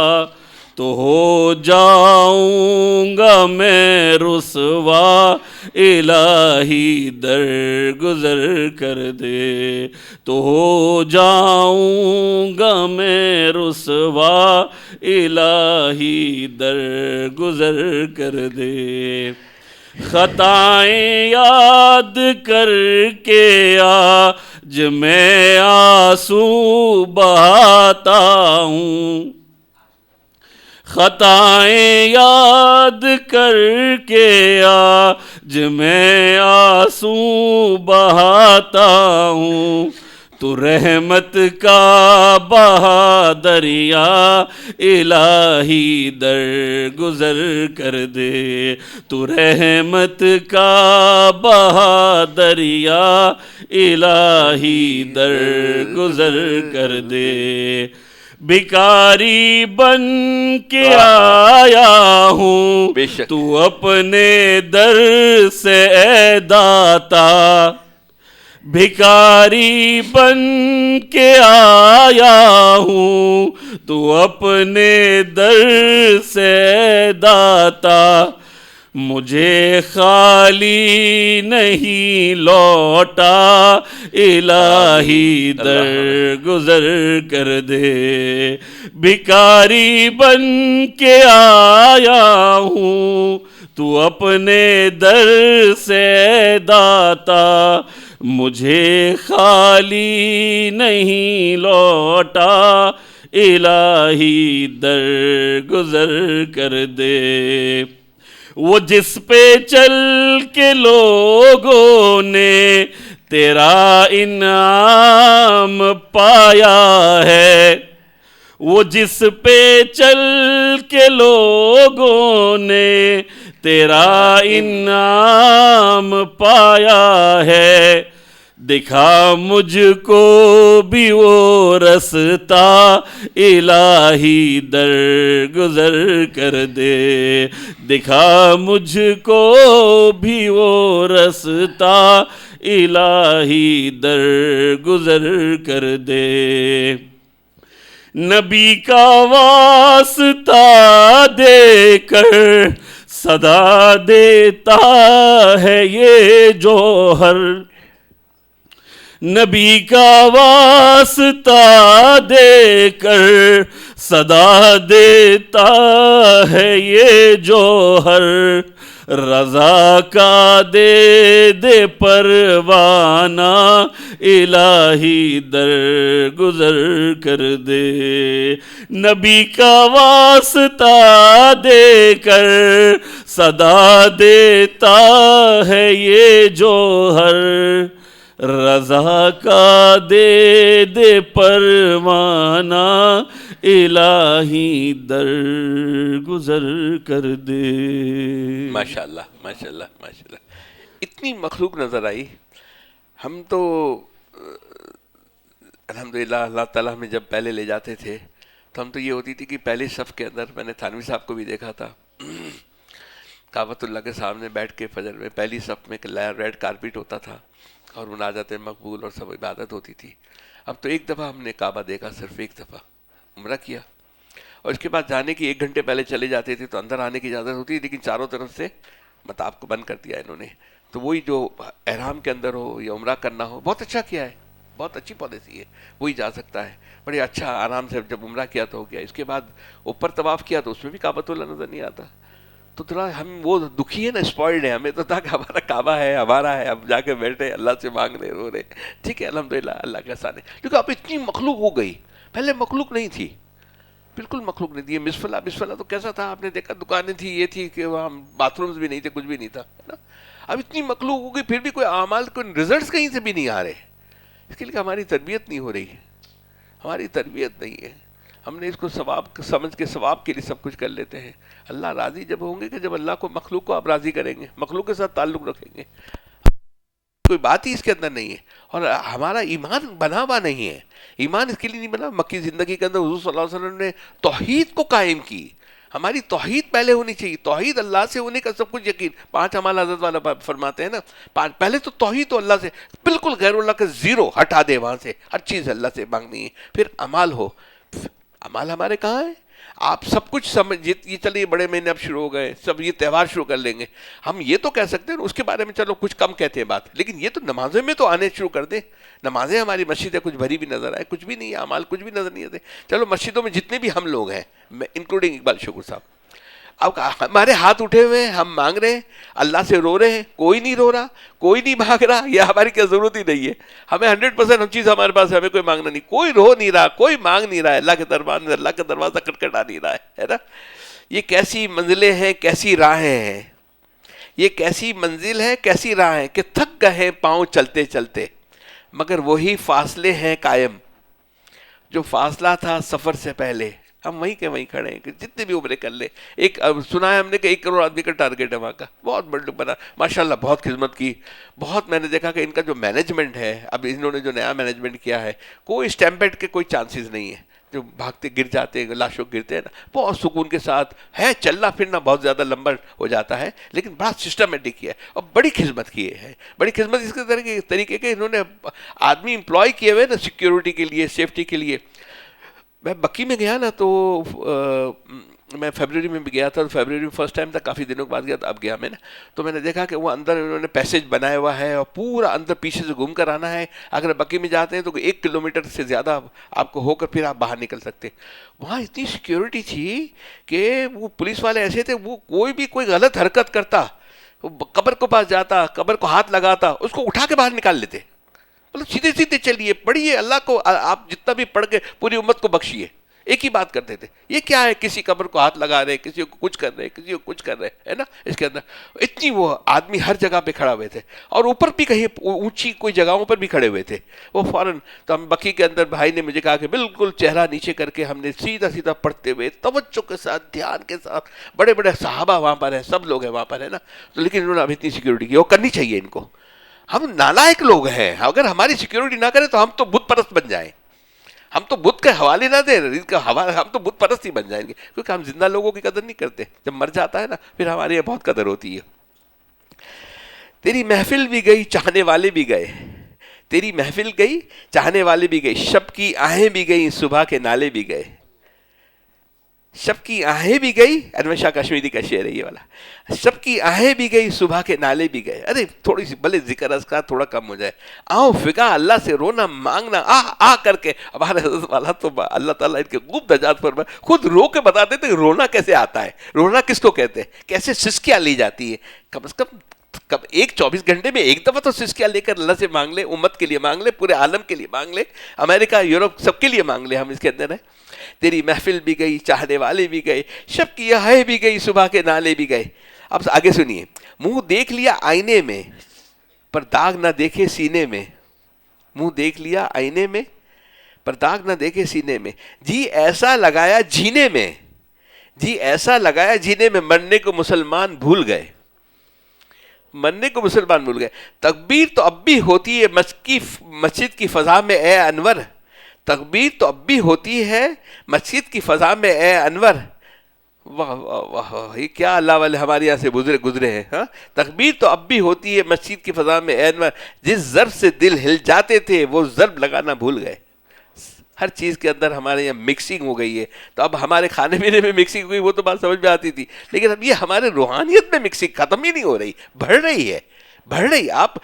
تو ہو جاؤں گا میں رسوا، الہی درگزر کر دے، تو ہو جاؤں گا میں رسوا، الہی درگزر کر دے۔ خطائیں یاد کر کے آج میں آنسو بہاتا ہوں، خطائیں یاد کر کے آج میں آنسو بہاتا ہوں، تو رحمت کا بہا دریا، الہی درگزر کر دے، تو رحمت کا بہا دریا، الہی درگزر کر دے۔ بھکاری بن کے آیا ہوں تو اپنے در سے اے داتا، بھکاری بن کے آیا ہوں تو اپنے در سے اے داتا، مجھے خالی نہیں لوٹا، الہی درگزر کر دے۔ بھکاری بن کے آیا ہوں تو اپنے در سے داتا، مجھے خالی نہیں لوٹا، الہی درگزر کر دے۔ وہ جس پہ چل کے لوگوں نے تیرا انعام پایا ہے، وہ جس پہ چل کے لوگوں نے تیرا انعام پایا ہے، دکھا مجھ کو بھی وہ رستہ، الہی درگزر کر دے، دکھا مجھ کو بھی وہ رستہ، الہی در گزر کر دے، نبی کا واسطہ دے کر صدا دیتا ہے یہ جوہر، نبی کا واسطہ دے کر صدا دیتا ہے یہ جوہر، رضا کا دے دے پروانہ الہی در گزر کر دے، نبی کا واسطہ دے کر صدا دیتا ہے یہ جوہر، رضا کا دے دے پروانہ الہی در گزر کر دے۔ ماشاءاللہ ماشاءاللہ ماشاءاللہ، اتنی مخلوق نظر آئی۔ ہم تو الحمدللہ اللہ تعالیٰ میں جب پہلے لے جاتے تھے تو ہم تو یہ ہوتی تھی کہ پہلی صف کے اندر، میں نے تھانوی صاحب کو بھی دیکھا تھا، کعبۃ اللہ کے سامنے بیٹھ کے فجر میں پہلی صف میں ریڈ کارپیٹ ہوتا تھا اور مناجات مقبول اور سب عبادت ہوتی تھی۔ اب تو ایک دفعہ ہم نے کعبہ دیکھا، صرف ایک دفعہ عمرہ کیا، اور اس کے بعد جانے کی 1 گھنٹے پہلے چلے جاتے تھے تو اندر آنے کی اجازت ہوتی، لیکن چاروں طرف سے مطاف کو بند کر دیا انہوں نے۔ تو وہی جو احرام کے اندر ہو یا عمرہ کرنا ہو، بہت اچھا کیا ہے، بہت اچھی پالیسی ہے، وہی جا سکتا ہے، بڑے اچھا آرام سے۔ جب عمرہ کیا تو ہو گیا، اس کے بعد اوپر طواف کیا تو اس میں بھی کعبۃ اللہ نظر نہیں آتا۔ تو تھوڑا ہم وہ دکھی ہے نا، اسپوائلڈ ہے، ہمیں تو تھا کہ ہمارا کعبہ ہے، ہمارا ہے، اب جا کے بیٹھے اللہ سے مانگ رہے، رو رہے، ٹھیک ہے الحمدللہ اللہ کا احسان ہے۔ کیونکہ اب اتنی مخلوق ہو گئی، پہلے مخلوق نہیں تھی، بالکل مخلوق نہیں تھی۔ مسفلہ تو کیسا تھا، آپ نے دیکھا، دکانیں تھی، یہ تھی کہ وہاں باتھ رومز بھی نہیں تھے، کچھ بھی نہیں تھا، ہے نا۔ اب اتنی مخلوق ہو گئی، پھر بھی کوئی اعمال، کوئی ریزلٹس کہیں سے بھی نہیں آ رہے، اس کے لیے ہماری تربیت نہیں ہو رہی ہے، ہماری تربیت نہیں ہے۔ ہم نے اس کو ثواب سمجھ کے ثواب کے لیے سب کچھ کر لیتے ہیں۔ اللہ راضی جب ہوں گے کہ جب اللہ کو، مخلوق کو آپ راضی کریں گے، مخلوق کے ساتھ تعلق رکھیں گے، کوئی بات ہی اس کے اندر نہیں ہے۔ اور ہمارا ایمان بنا ہوا نہیں ہے، ایمان اس کے لیے نہیں بنا۔ مکی زندگی کے اندر حضور صلی اللہ علیہ وسلم نے توحید کو قائم کی، ہماری توحید پہلے ہونی چاہیے، توحید اللہ سے ہونے کا سب کچھ یقین۔ 5 اعمال حضرت والا فرماتے ہیں نا، پہلے تو توحید تو اللہ سے، بالکل غیر اللہ کا زیرو ہٹا دے، وہاں سے ہر چیز اللہ سے مانگنی ہے، پھر اعمال ہو۔ اعمال ہمارے کہاں ہیں؟ آپ سب کچھ سمجھ، یہ چلیے بڑے مہینے اب شروع ہو گئے، سب یہ تہوار شروع کر لیں گے، ہم یہ تو کہہ سکتے ہیں اس کے بارے میں چلو کچھ کم کہتے ہیں بات، لیکن یہ تو نمازیں میں تو آنے شروع کر دیں۔ نمازیں ہماری مسجدیں کچھ بھری بھی نظر آئے، کچھ بھی نہیں ہے، اعمال کچھ بھی نظر نہیں آتے۔ چلو مسجدوں میں جتنے بھی ہم لوگ ہیں، میں انکلوڈنگ اقبال شکر صاحب، اب ہمارے ہاتھ اٹھے ہوئے ہیں، ہم مانگ رہے ہیں، اللہ سے رو رہے ہیں، کوئی نہیں رو رہا، کوئی نہیں مانگ رہا، یہ ہماری کیا ضرورت ہی نہیں ہے، ہمیں 100% ہم چیز ہمارے پاس ہے، ہمیں کوئی مانگنا نہیں، کوئی رو نہیں رہا، کوئی مانگ نہیں رہا ہے، اللہ کے دربار میں اللہ کا دروازہ کھٹکھٹا نہیں رہا ہے نا۔ یہ کیسی منزلیں ہیں، کیسی راہیں ہیں، یہ کیسی منزل ہے، کیسی راہ ہے کہ تھک گئے پاؤں چلتے چلتے، مگر وہی فاصلے ہیں قائم جو فاصلہ تھا سفر سے پہلے، ہم وہیں کے وہیں کھڑے ہیں کہ جتنے بھی عمرے کر لیں۔ ایک سنا ہے ہم نے کہ 1 کروڑ آدمی کا ٹارگیٹ ہے وہاں کا، بہت بڑا بنا، ماشاءاللہ بہت خدمت کی، بہت میں نے دیکھا کہ ان کا جو مینجمنٹ ہے، اب انہوں نے جو نیا مینجمنٹ کیا ہے، کوئی اسٹیمپیڈ کے کوئی چانسز نہیں ہے، جو بھاگتے گر جاتے ہیں، لاشوں گرتے ہیں نا، بہت سکون کے ساتھ ہے، چلنا پھرنا بہت زیادہ لمبا ہو جاتا ہے، لیکن بڑا سسٹمیٹک کیا ہے اور بڑی خدمت کی ہے، بڑی خدمت اس کے طریقے کے انہوں نے آدمی امپلائی کیے ہوئے نا سیکیورٹی کے لیے، سیفٹی کے لیے۔ میں بکی میں گیا نا تو میں فیبرری میں بھی گیا تھا، تو فیبرری میں فرسٹ ٹائم تھا، کافی دنوں کے بعد گیا تھا، اب گیا میں نا، تو میں نے دیکھا کہ وہ اندر انہوں نے پیسیج بنایا ہوا ہے اور پورا اندر پیچھے سے گھوم کر آنا ہے، اگر بکی میں جاتے ہیں تو 1 کلومیٹر سے زیادہ آپ کو ہو کر پھر آپ باہر نکل سکتے۔ وہاں اتنی سیکیورٹی تھی کہ وہ پولیس والے ایسے تھے، وہ کوئی بھی کوئی غلط حرکت کرتا، قبر کو پاس جاتا، قبر کو ہاتھ لگاتا، اس کو اٹھا کے باہر نکال لیتے، مطلب سیدھے سیدھے چلیے، پڑھیے اللہ کو، آپ جتنا بھی پڑھ کے پوری امت کو بخشیے، ایک ہی بات کرتے تھے۔ یہ کیا ہے، کسی قبر کو ہاتھ لگا رہے، کسی کو کچھ کر رہے، کسی کو کچھ کر رہے، ہے نا۔ اس کے اندر اتنی وہ آدمی ہر جگہ پہ کھڑا ہوئے تھے، اور اوپر بھی کہیں اونچی کوئی جگہوں پر بھی کھڑے ہوئے تھے وہ فوراً۔ تو ہم بکی کے اندر بھائی نے مجھے کہا کہ بالکل چہرہ نیچے کر کے ہم نے سیدھا سیدھا پڑھتے ہوئے توجہ کے ساتھ، دھیان کے ساتھ، بڑے بڑے صحابہ وہاں پر ہیں، سب لوگ ہیں وہاں پر، ہے نا۔ تو لیکن انہوں نے اب اتنی سیکیورٹی کی، وہ کرنی چاہیے ان کو۔ ہم نالائق لوگ ہیں، اگر ہماری سیکیورٹی نہ کریں تو ہم تو بت پرست بن جائیں، ہم تو بت کے حوالے نہ دیں، ہم تو بت پرست ہی بن جائیں گے، کیونکہ ہم زندہ لوگوں کی قدر نہیں کرتے، جب مر جاتا ہے نا پھر ہمارے یہاں بہت قدر ہوتی ہے۔ تیری محفل بھی گئی چاہنے والے بھی گئے، تیری محفل گئی چاہنے والے بھی گئے، شب کی آہیں بھی گئی صبح کے نالے بھی گئے، شب کی آہیں بھی گئی، انور شاہ کشمیری کا شعر ہے یہ والا، شب کی آہیں بھی گئی صبح کے نالے بھی گئے. ارے تھوڑی سی بھلے ذکر اذکار تھوڑا کم ہو جائے، آؤ فقہ اللہ سے رونا مانگنا آ کر کے. ہمارے حضرت والا تو اللہ تعالیٰ ان کے خوب درجات پر خود رو کے بتاتے تھے رونا کیسے آتا ہے، رونا کس کو کہتے ہیں، کیسے سسکیاں لی جاتی ہے. کم از کم ایک 24 گھنٹے میں ایک دفعہ تو سسکیاں لے کر اللہ سے مانگ لے، امت کے لیے مانگ لے، پورے عالم کے لیے مانگ لے، امریکہ یورپ سب کے لیے مانگ لے. ہم اس کے اندر ہیں. تیری محفل بھی گئی چاہنے والے بھی گئے، شب کی آہیں بھی گئی صبح کے نالے بھی گئے. اب آگے سنیے، منہ دیکھ لیا آئینے میں پر داغ نہ دیکھے سینے میں، منہ دیکھ لیا آئینے میں پر داغ نہ دیکھے سینے میں، جی ایسا لگایا جینے میں، جی ایسا لگایا جینے میں، مرنے کو مسلمان بھول گئے، مرنے کو مسلمان بھول گئے. تکبیر تو اب بھی ہوتی ہے مسجد کی فضا میں اے انور، تکبیر تو اب بھی ہوتی ہے مسجد کی فضا میں اے انور. واہ واہ واہ، یہ کیا اللہ والے ہمارے یہاں سے گزرے ہیں. ہاں، تکبیر تو اب بھی ہوتی ہے مسجد کی فضا میں اے انور، جس ضرب سے دل ہل جاتے تھے وہ ضرب لگانا بھول گئے. ہر چیز کے اندر ہمارے یہاں مکسنگ ہو گئی ہے. تو اب ہمارے کھانے پینے میں مکسنگ ہوئی وہ تو بات سمجھ میں آتی تھی، لیکن اب یہ ہمارے روحانیت میں مکسنگ ختم ہی نہیں ہو رہی، بڑھ رہی ہے، بڑھ رہی. آپ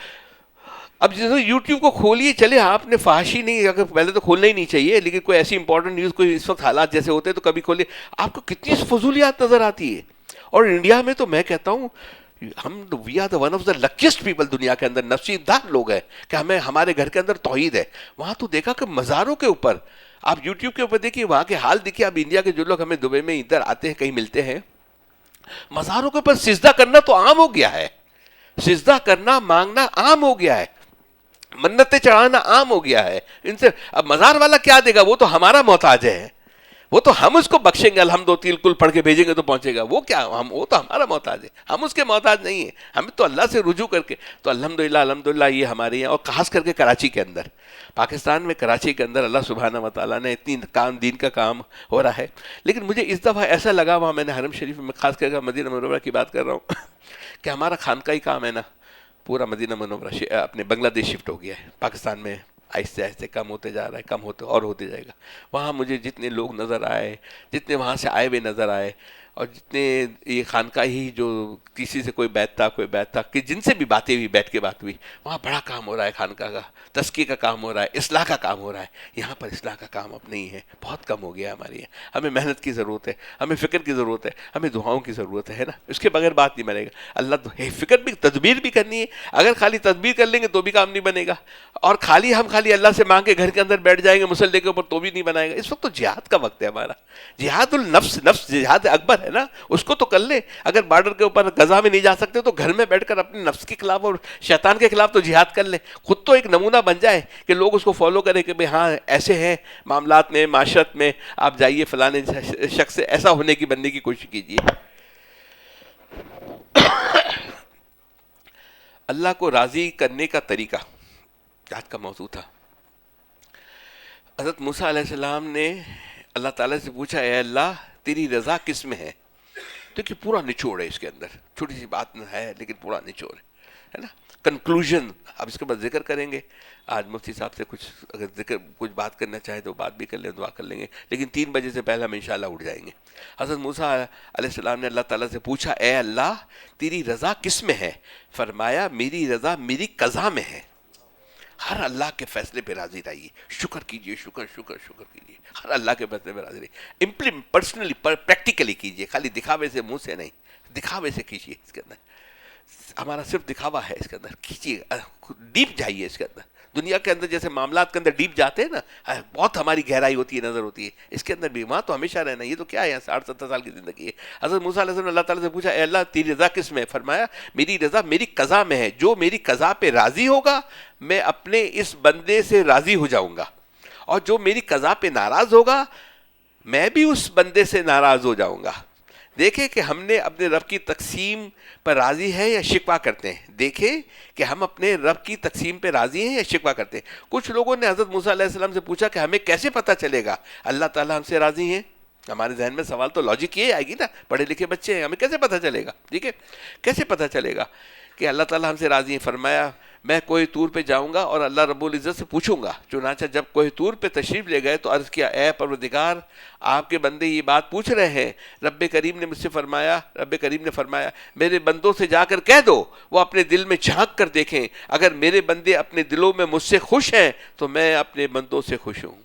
اب جیسے یوٹیوب کو کھولیے، چلے آپ نے فحاشی نہیں، اگر پہلے تو کھولنا ہی نہیں چاہیے، لیکن کوئی ایسی امپورٹنٹ نیوز، کوئی اس وقت حالات جیسے ہوتے ہیں تو کبھی کھولیے، آپ کو کتنی فضولیات نظر آتی ہے. اور انڈیا میں تو میں کہتا ہوں ہم we are the one of the luckiest people دنیا کے اندر، نصیب دار لوگ ہیں کہ ہمیں ہمارے گھر کے اندر توحید ہے. وہاں تو دیکھا کہ مزاروں کے اوپر، آپ یوٹیوب کے اوپر دیکھیے وہاں کے حال دیکھیے. اب انڈیا کے جو لوگ ہمیں دبئی میں ادھر آتے ہیں کہیں ملتے ہیں، مزاروں کے اوپر سجدہ کرنا تو عام ہو گیا ہے، سجدہ کرنا مانگنا عام ہو گیا ہے، منتیں چڑھانا عام ہو گیا ہے. ان سے اب مزار والا کیا دے گا، وہ تو ہمارا محتاج ہے، وہ تو ہم اس کو بخشیں گے، الحمد و تل پڑھ کے بھیجیں گے تو پہنچے گا. وہ کیا، وہ تو ہمارا محتاج ہے، ہم اس کے محتاج نہیں ہیں. ہمیں تو اللہ سے رجوع کر کے تو الحمدللہ یہ ہمارے یہاں، اور خاص کر کے کراچی کے اندر، پاکستان میں کراچی کے اندر اللہ سبحانہ و تعالیٰ نے اتنی کام دین کا کام ہو رہا ہے. لیکن مجھے اس دفعہ ایسا لگا، وہاں میں نے حرم شریف میں خاص کر کے مدینہ منورہ کی بات کر رہا ہوں کہ ہمارا خانقاہی کام ہے نا، پورا مدینہ منورہ اپنے بنگلہ دیش شفٹ ہو گیا ہے. پاکستان میں آہستہ آہستہ کم ہوتے جا رہا ہے، کم ہوتے اور ہوتے جائے گا. وہاں مجھے جتنے لوگ نظر آئے، جتنے وہاں سے آئے ہوئے نظر آئے، اور جتنے یہ خانقاہی جو کسی سے کوئی بیت تھا کہ جن سے بھی باتیں ہوئی، بیٹھ کے بات ہوئی، وہاں بڑا کام ہو رہا ہے، خانقاہ کا تزکیے کا کام ہو رہا ہے، اصلاح کا کام ہو رہا ہے. یہاں پر اصلاح کا کام اب نہیں ہے، بہت کم ہو گیا ہمارے یہاں. ہمیں محنت کی ضرورت ہے، ہمیں فکر کی ضرورت ہے، ہمیں دعاؤں کی ضرورت ہے نا. اس کے بغیر بات نہیں بنے گا. اللہ فکر بھی، تدبیر بھی کرنی ہے. اگر خالی تدبیر کر لیں گے تو بھی کام نہیں بنے گا، اور خالی اللہ سے مانگ کے گھر کے اندر بیٹھ جائیں گے مسلح کے اوپر تو بھی نہیں بنائے گا. اس وقت تو جہاد کا وقت ہے ہمارا، جہاد النفس، نفس جہاد اکبر ہے نا، اس کو تو کر لیں. اگر بارڈر کے اوپر غزہ میں نہیں جا سکتے تو گھر میں بیٹھ کر اپنے نفس کے خلاف اور شیطان کے خلاف تو جہاد کر لیں. خود تو ایک نمونہ بن جائے کہ لوگ اس کو فالو کریں کہ بھئی ہاں ایسے ہیں معاملات میں، معاشرت میں، آپ جائیے فلانے شخص سے ایسا ہونے کی، بننے کی کوشش کیجیے. اللہ کو راضی کرنے کا طریقہ آج کا موضوع تھا. حضرت موسیٰ علیہ السلام نے اللہ تعالیٰ سے پوچھا، اے اللہ تیری رضا کس میں ہے؟ دیکھیے پورا نچوڑ ہے اس کے اندر، چھوٹی سی بات ہے لیکن پورا نچوڑ ہے نا، کنکلوژن. اب اس کے بعد ذکر کریں گے. آج مفتی صاحب سے کچھ بات کرنا چاہے تو بات بھی کر لیں، دعا کر لیں گے، لیکن 3 بجے سے پہلے ہم انشاءاللہ اٹھ جائیں گے. حضرت موسیٰ علیہ السلام نے اللہ تعالیٰ سے پوچھا، اے اللہ تیری رضا کس میں ہے؟ فرمایا میری رضا میری قضا میں ہے. ہر اللہ کے فیصلے پہ راضی رہیے، شکر کیجئے، شکر کیجئے، ہر اللہ کے فیصلے پہ راضی رہیے. پرسنلی پریکٹیکلی کیجئے، خالی دکھاوے سے منہ سے نہیں، دکھاوے سے کیجئے. اس کے اندر ہمارا صرف دکھاوا ہے، اس کے اندر کیجئے، ڈیپ جائیے. اس کے اندر دنیا کے اندر جیسے معاملات کے اندر ڈیپ جاتے ہیں نا، بہت ہماری گہرائی ہوتی ہے، نظر ہوتی ہے. اس کے اندر بھی وہاں تو ہمیشہ رہنا. یہ تو کیا ہے، 60-70 سال کی زندگی ہے. حضرت موسیٰ علیہ السلام نے اللہ تعالیٰ سے پوچھا، اے اللہ تیری رضا کس میں؟ فرمایا میری رضا میری قضا میں ہے. جو میری قضا پہ راضی ہوگا میں اپنے اس بندے سے راضی ہو جاؤں گا، اور جو میری قضا پہ ناراض ہوگا میں بھی اس بندے سے ناراض ہو جاؤں گا. دیکھیں کہ ہم نے اپنے رب کی تقسیم پر راضی ہے یا شکوہ کرتے ہیں. دیکھیں کہ ہم اپنے رب کی تقسیم پہ راضی ہیں یا شکوہ کرتے ہیں. کچھ لوگوں نے حضرت موسیٰ علیہ السلام سے پوچھا کہ ہمیں کیسے پتہ چلے گا اللہ تعالیٰ ہم سے راضی ہیں؟ ہمارے ذہن میں سوال تو لاجک یہ آئے گی نا، پڑھے لکھے بچے ہیں، ہمیں کیسے پتہ چلے گا؟ ٹھیک ہے، کیسے پتہ چلے گا کہ اللہ تعالیٰ ہم سے راضی ہیں. فرمایا میں کوہ طور پہ جاؤں گا اور اللہ رب العزت سے پوچھوں گا. چنانچہ جب کوہ طور پہ تشریف لے گئے تو عرض کیا اے پروردگار آپ کے بندے یہ بات پوچھ رہے ہیں. رب کریم نے فرمایا میرے بندوں سے جا کر کہہ دو وہ اپنے دل میں جھانک کر دیکھیں, اگر میرے بندے اپنے دلوں میں مجھ سے خوش ہیں تو میں اپنے بندوں سے خوش ہوں,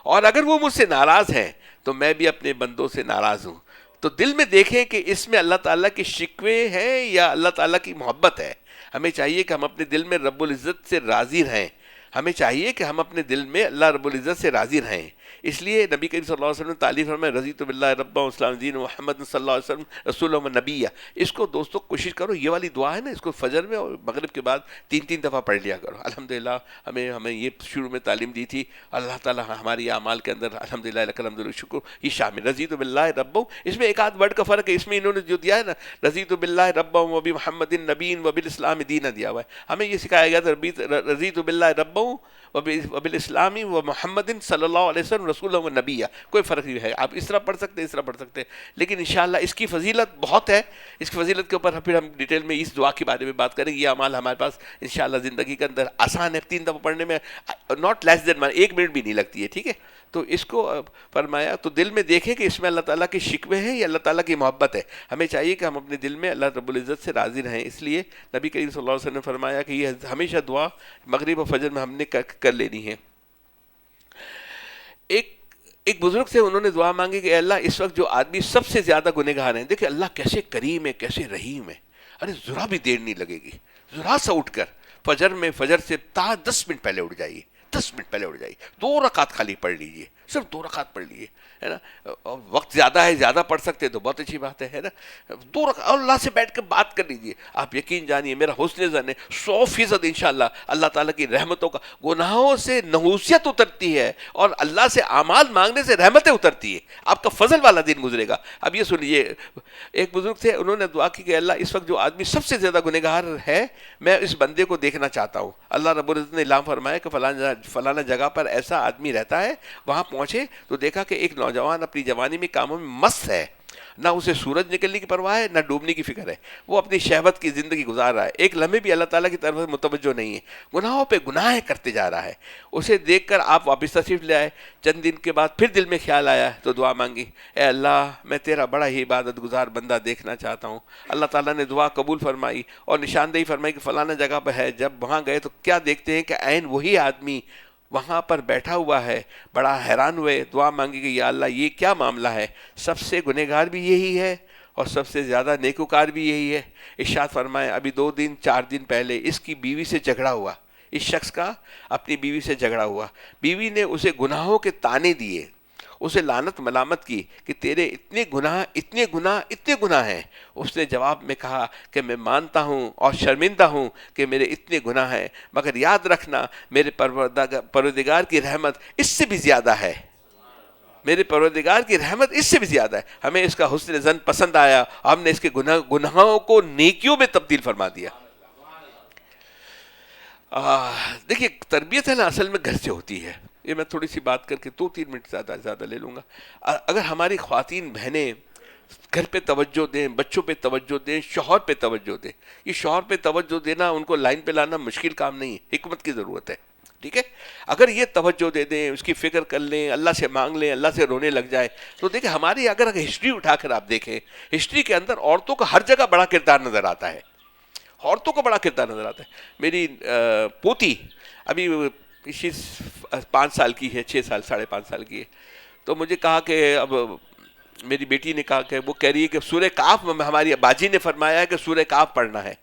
اور اگر وہ مجھ سے ناراض ہیں تو میں بھی اپنے بندوں سے ناراض ہوں. تو دل میں دیکھیں کہ اس میں اللہ تعالیٰ کے شکوے ہیں یا اللہ تعالیٰ کی محبت ہے. ہمیں چاہیے کہ ہم اپنے دل میں رب العزت سے راضی رہیں, ہمیں چاہیے کہ ہم اپنے دل میں اللہ رب العزت سے راضی رہیں. اس لیے نبی کریم صلی اللہ علیہ وسلم نے تعلیم فرمایا رضیت باللہ ربا و اسلام دین محمد صلی اللہ علیہ وسلم رسول و نبی. اس کو دوستوں کوشش کرو, یہ والی دعا ہے نا, اس کو فجر میں اور مغرب کے بعد 3 دفعہ پڑھ لیا کرو. الحمدللہ ہمیں یہ شروع میں تعلیم دی تھی. اللہ تعالیٰ ہماری اعمال کے اندر الحمدللہ لک الحمد والشکر یہ شامل. رضیت باللہ ربا, اس میں ایک آدھ ورڈ کا فرق ہے, اس میں انہوں نے جو دیا ہے نا رضیت باللہ ربا و بمحمد نبی و بالاسلام دین دیا ہوا ہے. ہمیں یہ سکھایا گیا تھا رضیت باللہ ربا وبالاسلامی و محمد صلی اللہ علیہ وسلم رسول و نبی. کوئی فرق نہیں ہے, آپ اس طرح پڑھ سکتے ہیں اس طرح پڑھ سکتے ہیں, لیکن انشاءاللہ اس کی فضیلت بہت ہے. اس کی فضیلت کے اوپر پھر ہم ڈیٹیل میں اس دعا کے بارے میں بات کریں گے. یہ اعمال ہمارے پاس انشاءاللہ زندگی کے اندر آسان ہے, 3 دفعہ پڑھنے میں ناٹ لیس دین 1 منٹ بھی نہیں لگتی ہے. ٹھیک ہے, تو اس کو فرمایا تو دل میں دیکھیں کہ اس میں اللہ تعالیٰ کے شکوے ہیں یا اللہ تعالیٰ کی محبت ہے. ہمیں چاہیے کہ ہم اپنے دل میں اللہ رب العزت سے راضی رہیں. اس لیے نبی کریم صلی اللہ علیہ وسلم نے فرمایا کہ یہ ہمیشہ دعا مغرب و فجر میں ہم نے کر لینی ہے. ایک بزرگ سے انہوں نے دعا مانگی کہ اے اللہ اس وقت جو آدمی سب سے زیادہ گنہگار ہیں, دیکھیں اللہ کیسے کریم ہے کیسے رحیم ہے. ارے ذرا بھی دیر نہیں لگے گی, ذرا سا اٹھ کر فجر سے 10 منٹ پہلے اٹھ جائیے, 10 منٹ پہلے اٹھ جائیے, 2 رکعت خالی پڑھ لیجیے, صرف 2 رکعت پڑھ لیجیے, ہے نا. وقت زیادہ ہے, زیادہ پڑھ سکتے تو بہت اچھی بات ہے نا. 2 رکعت اللہ سے بیٹھ کے بات کر لیجیے. آپ یقین جانیے میرا حسن ظن ہے 100% انشاءاللہ اللہ تعالیٰ کی رحمتوں کا, گناہوں سے نحوست اترتی ہے اور اللہ سے اعمال مانگنے سے رحمتیں اترتی ہے. آپ کا فضل والا دن گزرے گا. اب یہ سنیے, ایک بزرگ تھے انہوں نے دعا کی کہ اللہ اس وقت جو آدمی سب سے زیادہ گنہگار ہے میں اس بندے کو دیکھنا چاہتا ہوں. اللہ رب العزت نے اعلان فرمایا کہ فلانا جگہ پر ایسا آدمی رہتا ہے. وہاں پہنچے تو دیکھا کہ ایک نوجوان اپنی جوانی میں کاموں میں مست ہے, نہ اسے سورج نکلنے کی پرواہ ہے نہ ڈوبنے کی فکر ہے, وہ اپنی شہوت کی زندگی گزار رہا ہے, ایک لمحے بھی اللہ تعالیٰ کی طرف متوجہ نہیں ہے, گناہوں پہ گناہ کرتے جا رہا ہے. اسے دیکھ کر آپ واپس تشریف لے آئے. چند دن کے بعد پھر دل میں خیال آیا تو دعا مانگی, اے اللہ میں تیرا بڑا ہی عبادت گزار بندہ دیکھنا چاہتا ہوں. اللہ تعالیٰ نے دعا قبول فرمائی اور نشاندہی فرمائی کہ فلانا جگہ پہ ہے. جب وہاں گئے تو کیا دیکھتے ہیں کہ عین وہی آدمی وہاں پر بیٹھا ہوا ہے. بڑا حیران ہوئے, دعا مانگی کہ یا اللہ یہ کیا معاملہ ہے, سب سے گنہگار بھی یہی ہے اور سب سے زیادہ نیکوکار بھی یہی ہے. ارشاد فرمائے ابھی 4 دن پہلے اس کی بیوی سے جھگڑا ہوا, اس شخص کا اپنی بیوی سے جھگڑا ہوا. بیوی نے اسے گناہوں کے طعنے دیے, اسے لعنت ملامت کی کہ تیرے اتنے گناہ ہیں. اس نے جواب میں کہا کہ میں مانتا ہوں اور شرمندہ ہوں کہ میرے اتنے گناہ ہیں, مگر یاد رکھنا میرے پروردگار کی رحمت اس سے بھی زیادہ ہے, میرے پروردگار کی رحمت اس سے بھی زیادہ ہے. ہمیں اس کا حسن ظن پسند آیا, ہم نے اس کے گناہوں کو نیکیوں میں تبدیل فرما دیا. دیکھیے تربیت ہے نا اصل میں گھر سے ہوتی ہے. یہ میں تھوڑی سی بات کر کے 2-3 منٹ زیادہ لے لوں گا. اگر ہماری خواتین بہنیں گھر پہ توجہ دیں, بچوں پہ توجہ دیں, شوہر پہ توجہ دیں. یہ شوہر پہ توجہ دینا, ان کو لائن پہ لانا مشکل کام نہیں ہے, حکمت کی ضرورت ہے. ٹھیک ہے, اگر یہ توجہ دے دیں, اس کی فکر کر لیں, اللہ سے مانگ لیں, اللہ سے رونے لگ جائے, تو دیکھیں ہماری اگر ہسٹری اٹھا کر آپ دیکھیں, ہسٹری کے اندر عورتوں کا ہر جگہ بڑا کردار نظر آتا ہے, عورتوں کا بڑا کردار نظر آتا ہے. میری پوتی ابھی 5 سال کی ہے, 6 سال 5.5 سال کی ہے, تو مجھے کہا کہ اب میری بیٹی نے کہا کہ وہ کہہ رہی ہے کہ سورہ کاف ہماری باجی نے فرمایا ہے کہ سورہ کاف پڑھنا ہے.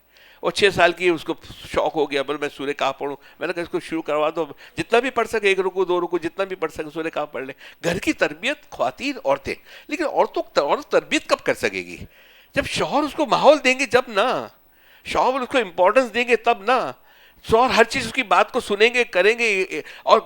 اور 6 سال کی اس کو شوق ہو گیا, بول میں سورہ کاف پڑھوں. میں نے کہا اس کو شروع کروا دو, جتنا بھی پڑھ سکے, 1 رکوع 2 رکوع جتنا بھی پڑھ سکے سورہ کاف پڑھ لیں. گھر کی تربیت خواتین عورتیں, لیکن عورت تربیت کب کر سکے گی؟ جب شوہر اس کو ماحول دیں گے, جب نا شوہر اس کو امپورٹنس دیں گے تب نا. شوہر ہر چیز اس کی بات کو سنیں گے, کریں گے. اور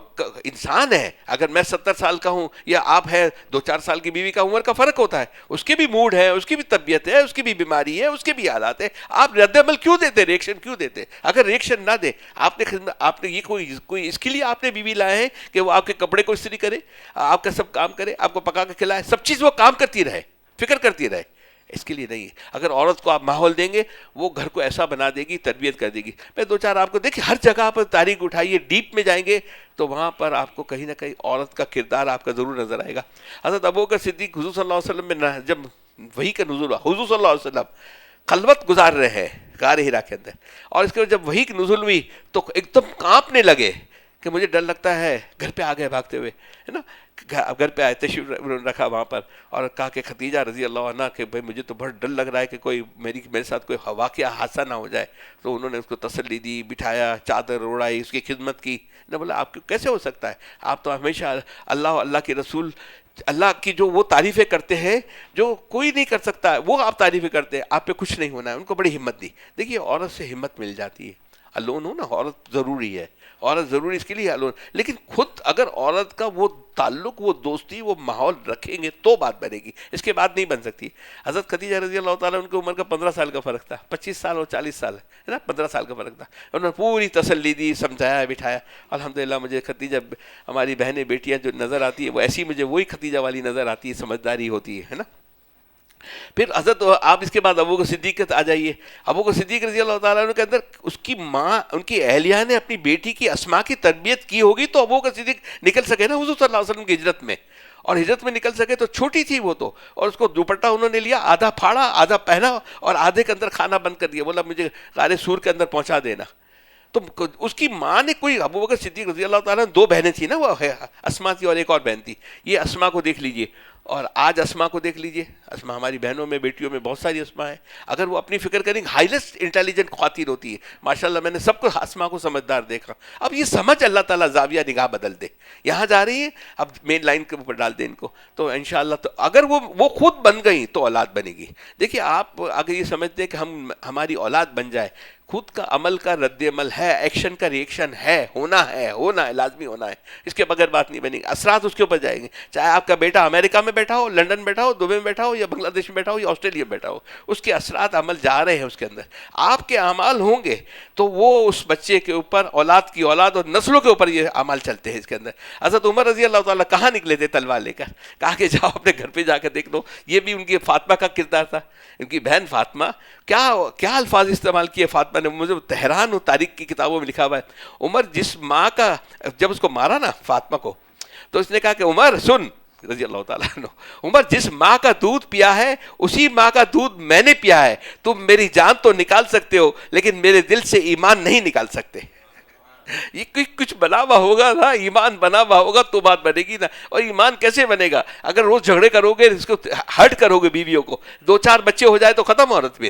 انسان ہے, اگر میں 70 سال کا ہوں یا آپ ہے 2-4 سال کی بیوی کا, عمر کا فرق ہوتا ہے, اس کے بھی موڈ ہے, اس کی بھی طبیعت ہے, اس کی بھی بیماری ہے, اس کے بھی حالات ہیں. آپ رد عمل کیوں دیتے, ریئیکشن کیوں دیتے؟ اگر ریئیکشن نہ دیں, آپ نے یہ کوئی اس کے لیے آپ نے بیوی لائے ہیں کہ وہ آپ کے کپڑے کو استری کرے, آپ کا سب کام کرے, آپ کو پکا کے کھلائے, سب چیز وہ کام کرتی رہے, فکر کرتی رہے. اس کے لیے نہیں ہے. اگر عورت کو آپ ماحول دیں گے وہ گھر کو ایسا بنا دے گی, تربیت کر دے گی. میں دو چار آپ کو دیکھیں, ہر جگہ پر تاریخ اٹھائیے, ڈیپ میں جائیں گے تو وہاں پر آپ کو کہیں نہ کہیں عورت کا کردار آپ کا ضرور نظر آئے گا. حضرت ابوبکر صدیق حضور صلی اللہ علیہ وسلم میں جب وحی کا نزول ہوا, حضور صلی اللہ علیہ وسلم خلوت گزار رہے ہیں غار حرا کے اندر, اور اس کے بعد جب وحی کی نزول ہوئی تو ایک دم کانپنے لگے کہ مجھے ڈر لگتا ہے. گھر پہ آ گئے بھاگتے ہوئے, ہے نا, گھر پہ آئے, تشریف رکھا وہاں پر, اور کہا کہ خدیجہ رضی اللہ عنہ کہ بھائی مجھے تو بہت ڈر لگ رہا ہے کہ کوئی میرے ساتھ کوئی واقعہ حادثہ نہ ہو جائے. تو انہوں نے اس کو تسلی دی, بٹھایا, چادر اوڑھائی, اس کی خدمت کی. نے بولا آپ کیسے ہو سکتا ہے, آپ تو ہمیشہ اللہ کے رسول اللہ کی جو وہ تعریفیں کرتے ہیں جو کوئی نہیں کر سکتا ہے, وہ آپ تعریفیں کرتے ہیں, آپ پہ کچھ نہیں ہونا ہے. ان کو بڑی ہمت دی. دیکھیے عورت سے ہمت مل جاتی ہے. الون ہو نا, عورت ضروری ہے, عورت ضروری اس کے لیے الون, لیکن خود اگر عورت کا وہ تعلق, وہ دوستی, وہ ماحول رکھیں گے تو بات بنے گی, اس کے بعد نہیں بن سکتی. حضرت خدیجہ رضی اللہ تعالیٰ ان کی عمر کا 15 سال کا فرق تھا, 25 سال اور 40 سال ہے نا, 15 سال کا فرق تھا. انہوں نے پوری تسلی دی, سمجھایا, بٹھایا. الحمدللہ مجھے خدیجہ ہماری بہنیں بیٹیاں جو نظر آتی ہے وہ ایسی مجھے وہی خدیجہ والی نظر آتی ہے, سمجھداری ہوتی ہے نا. پھر حضرت آپ اس کے بعد ابو بکر صدیق آ جائیے. ابو بکر صدیق رضی اللہ تعالیٰ عنہ کے اندر اس کی ماں, ان کی اہلیہ نے اپنی بیٹی کی اسماء کی تربیت کی ہوگی تو ابو بکر صدیق نکل سکے نا حضور صلی اللہ علیہ وسلم کی ہجرت میں, اور ہجرت میں نکل سکے تو چھوٹی تھی وہ تو, اور اس کو دوپٹہ انہوں نے لیا, آدھا پھاڑا, آدھا پہنا, اور آدھے کے اندر کھانا بند کر دیا. بولا مجھے غار سور کے اندر پہنچا دینا. تو اس کی ماں نے کوئی, ابو بکر صدیق رضی اللہ تعالیٰ, 2 بہنیں تھیں نا, وہ اسماء تھی اور ایک اور بہن تھی. یہ اسماء کو دیکھ لیجئے اور آج اسماء کو دیکھ لیجئے. اسماء ہماری بہنوں میں, بیٹیوں میں بہت ساری اسماء ہیں. اگر وہ اپنی فکر کریں, ہائیسٹ انٹیلیجنٹ خواتین ہوتی ہے ماشاءاللہ. میں نے سب کو اسماء کو سمجھدار دیکھا. اب یہ سمجھ اللہ تعالیٰ زاویہ نگاہ بدل دے. یہاں جا رہی ہیں, اب مین لائن کے اوپر ڈال دیں ان کو, تو انشاءاللہ تو اگر وہ خود بن گئی تو اولاد بنے گی. دیکھیے آپ اگر یہ سمجھتے ہیں کہ ہماری اولاد بن جائے, خود کا عمل کا رد عمل ہے, ایکشن کا ریئیکشن ہے, ہونا ہے, لازمی ہونا ہے. اس کے بغیر بات نہیں بنے گی. اثرات اس کے اوپر جائیں گے, چاہے آپ کا بیٹا امریکہ میں بیٹھا ہو, لندن بیٹھا ہو, دبئی میں بیٹھا ہو, یا بنگلہ دیش میں بیٹھا ہو, یا آسٹریلیا میں بیٹھا ہو, اس کے اثرات عمل جا رہے ہیں اس کے اندر. آپ کے اعمال ہوں گے تو وہ اس بچے کے اوپر, اولاد کی اولاد اور نسلوں کے اوپر یہ اعمال چلتے ہیں اس کے اندر. حضرت عمر رضی اللہ تعالیٰ کہاں نکلے تھے تلوار لے کر, کہا کہ جاؤ اپنے گھر پہ جا کر دیکھ لو. یہ بھی ان کی فاطمہ کا کردار تھا, ان کی بہن فاطمہ, کیا الفاظ استعمال کیے فاطمہ نے. مجھے تہران و تاریخ کی کتابوں میں لکھا ہوا ہے, عمر جس ماں کا, جب اس کو مارا نا فاطمہ کو, تو اس نے کہا کہ عمر سن رضی اللہ تعالیٰ عنہ, عمر جس ماں کا دودھ پیا ہے اسی ماں کا دودھ میں نے پیا ہے. تم میری جان تو نکال سکتے ہو لیکن میرے دل سے ایمان نہیں نکال سکتے. یہ کچھ بنا ہوا ہوگا نا, ایمان بنا ہوا ہوگا تو بات بنے گی نا. اور ایمان کیسے بنے گا اگر روز جھگڑے کرو گے, اس کو ہرٹ کرو گے بیویوں کو, 2-4 بچے ہو جائے تو ختم عورت.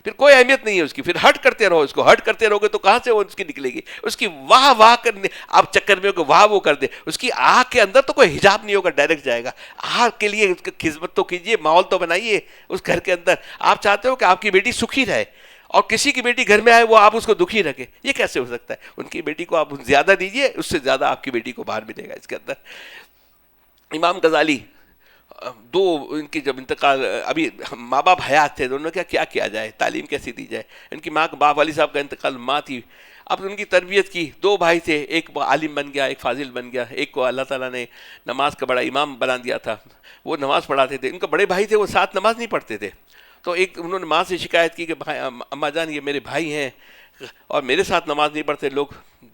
پھر کوئی اہمیت نہیں ہے اس کی. پھر ہٹ کرتے رہو, اس کو ہٹ کرتے رہو گے تو کہاں سے وہ اس کی نکلے گی. اس کی واہ کرنے آپ چکر میں ہو کہ واہ وہ کر دے. اس کی آہ کے اندر تو کوئی حجاب نہیں ہوگا, ڈائریکٹ جائے گا. آہ کے لیے اس کی خدمت تو کیجئے, ماحول تو بنائیے اس گھر کے اندر. آپ چاہتے ہو کہ آپ کی بیٹی سکھی رہے, اور کسی کی بیٹی گھر میں آئے وہ آپ اس کو دکھی رکھے, یہ کیسے ہو سکتا ہے. ان کی بیٹی کو آپ زیادہ دیجئے, اس سے زیادہ آپ کی بیٹی کو باہر ملے گا اس کے اندر. امام غزالی, 2 ان کی جب انتقال, ابھی ماں باپ حیات تھے, دونوں کیا جائے, تعلیم کیسی دی جائے. ان کی ماں کا, باپ والی صاحب کا انتقال, ماں تھی. اب ان کی تربیت کی, 2 بھائی تھے, ایک عالم بن گیا, ایک فاضل بن گیا, ایک کو اللہ تعالیٰ نے نماز کا بڑا امام بنا دیا تھا, وہ نماز پڑھاتے تھے. ان کا بڑے بھائی تھے, وہ ساتھ نماز نہیں پڑھتے تھے. تو ایک انہوں نے ماں سے شکایت کی کہ اماں جان یہ میرے بھائی ہیں اور میرے ساتھ نماز نہیں پڑھتے, لوگ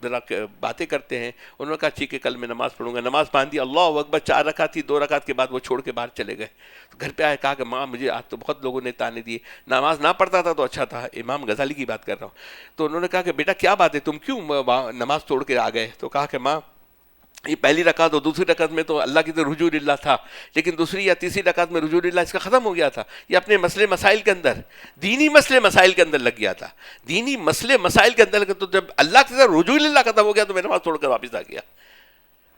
ذرا باتیں کرتے ہیں. انہوں نے کہا ٹھیک ہے کل میں نماز پڑھوں گا. نماز باندھی, اللہ اکبر, 4 رکعت تھی, 2 رکعت کے بعد وہ چھوڑ کے باہر چلے گئے. تو گھر پہ آئے, کہا کہ ماں مجھے آج تو بہت لوگوں نے تانے دیے, نماز نہ پڑھتا تھا تو اچھا تھا. امام غزالی کی بات کر رہا ہوں. تو انہوں نے کہا کہ بیٹا کیا بات ہے, تم کیوں نماز توڑ کے آ گئے. تو کہا کہ ماں یہ پہلی رکعت اور دوسری رکعت میں تو اللہ کی طرف رجوع اللہ تھا, لیکن دوسری یا تیسری رکعت میں رجوع اللہ اس کا ختم ہو گیا تھا. یہ اپنے مسئلے مسائل کے اندر, دینی مسئلے مسائل کے اندر لگ گیا تھا. دینی مسئلے مسائل کے اندر, تو جب اللہ کی طرف رجوع اللہ ختم ہو گیا تو میں نماز توڑ کر واپس آ گیا.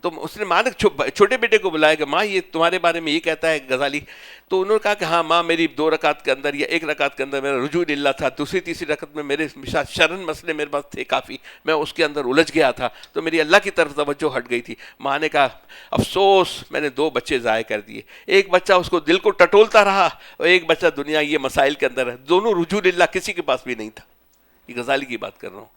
تو اس نے ماں نے چھوٹے بیٹے کو بلایا کہ ماں یہ تمہارے بارے میں یہ کہتا ہے غزالی. تو انہوں نے کہا کہ ہاں ماں, میری 2 رکعت کے اندر یا 1 رکعت کے اندر میرا رجوع اللہ تھا, دوسری تیسری رکعت میں میرے ساتھ شرن مسئلے میرے پاس تھے کافی, میں اس کے اندر الجھ گیا تھا, تو میری اللہ کی طرف توجہ ہٹ گئی تھی. ماں نے کہا افسوس میں نے 2 بچے ضائع کر دیے, ایک بچہ اس کو دل کو ٹٹولتا رہا اور ایک بچہ دنیا یہ مسائل کے اندر ہے. دونوں رجوع اللہ کسی کے پاس بھی نہیں تھا. یہ غزالی کی بات کر رہا ہوں.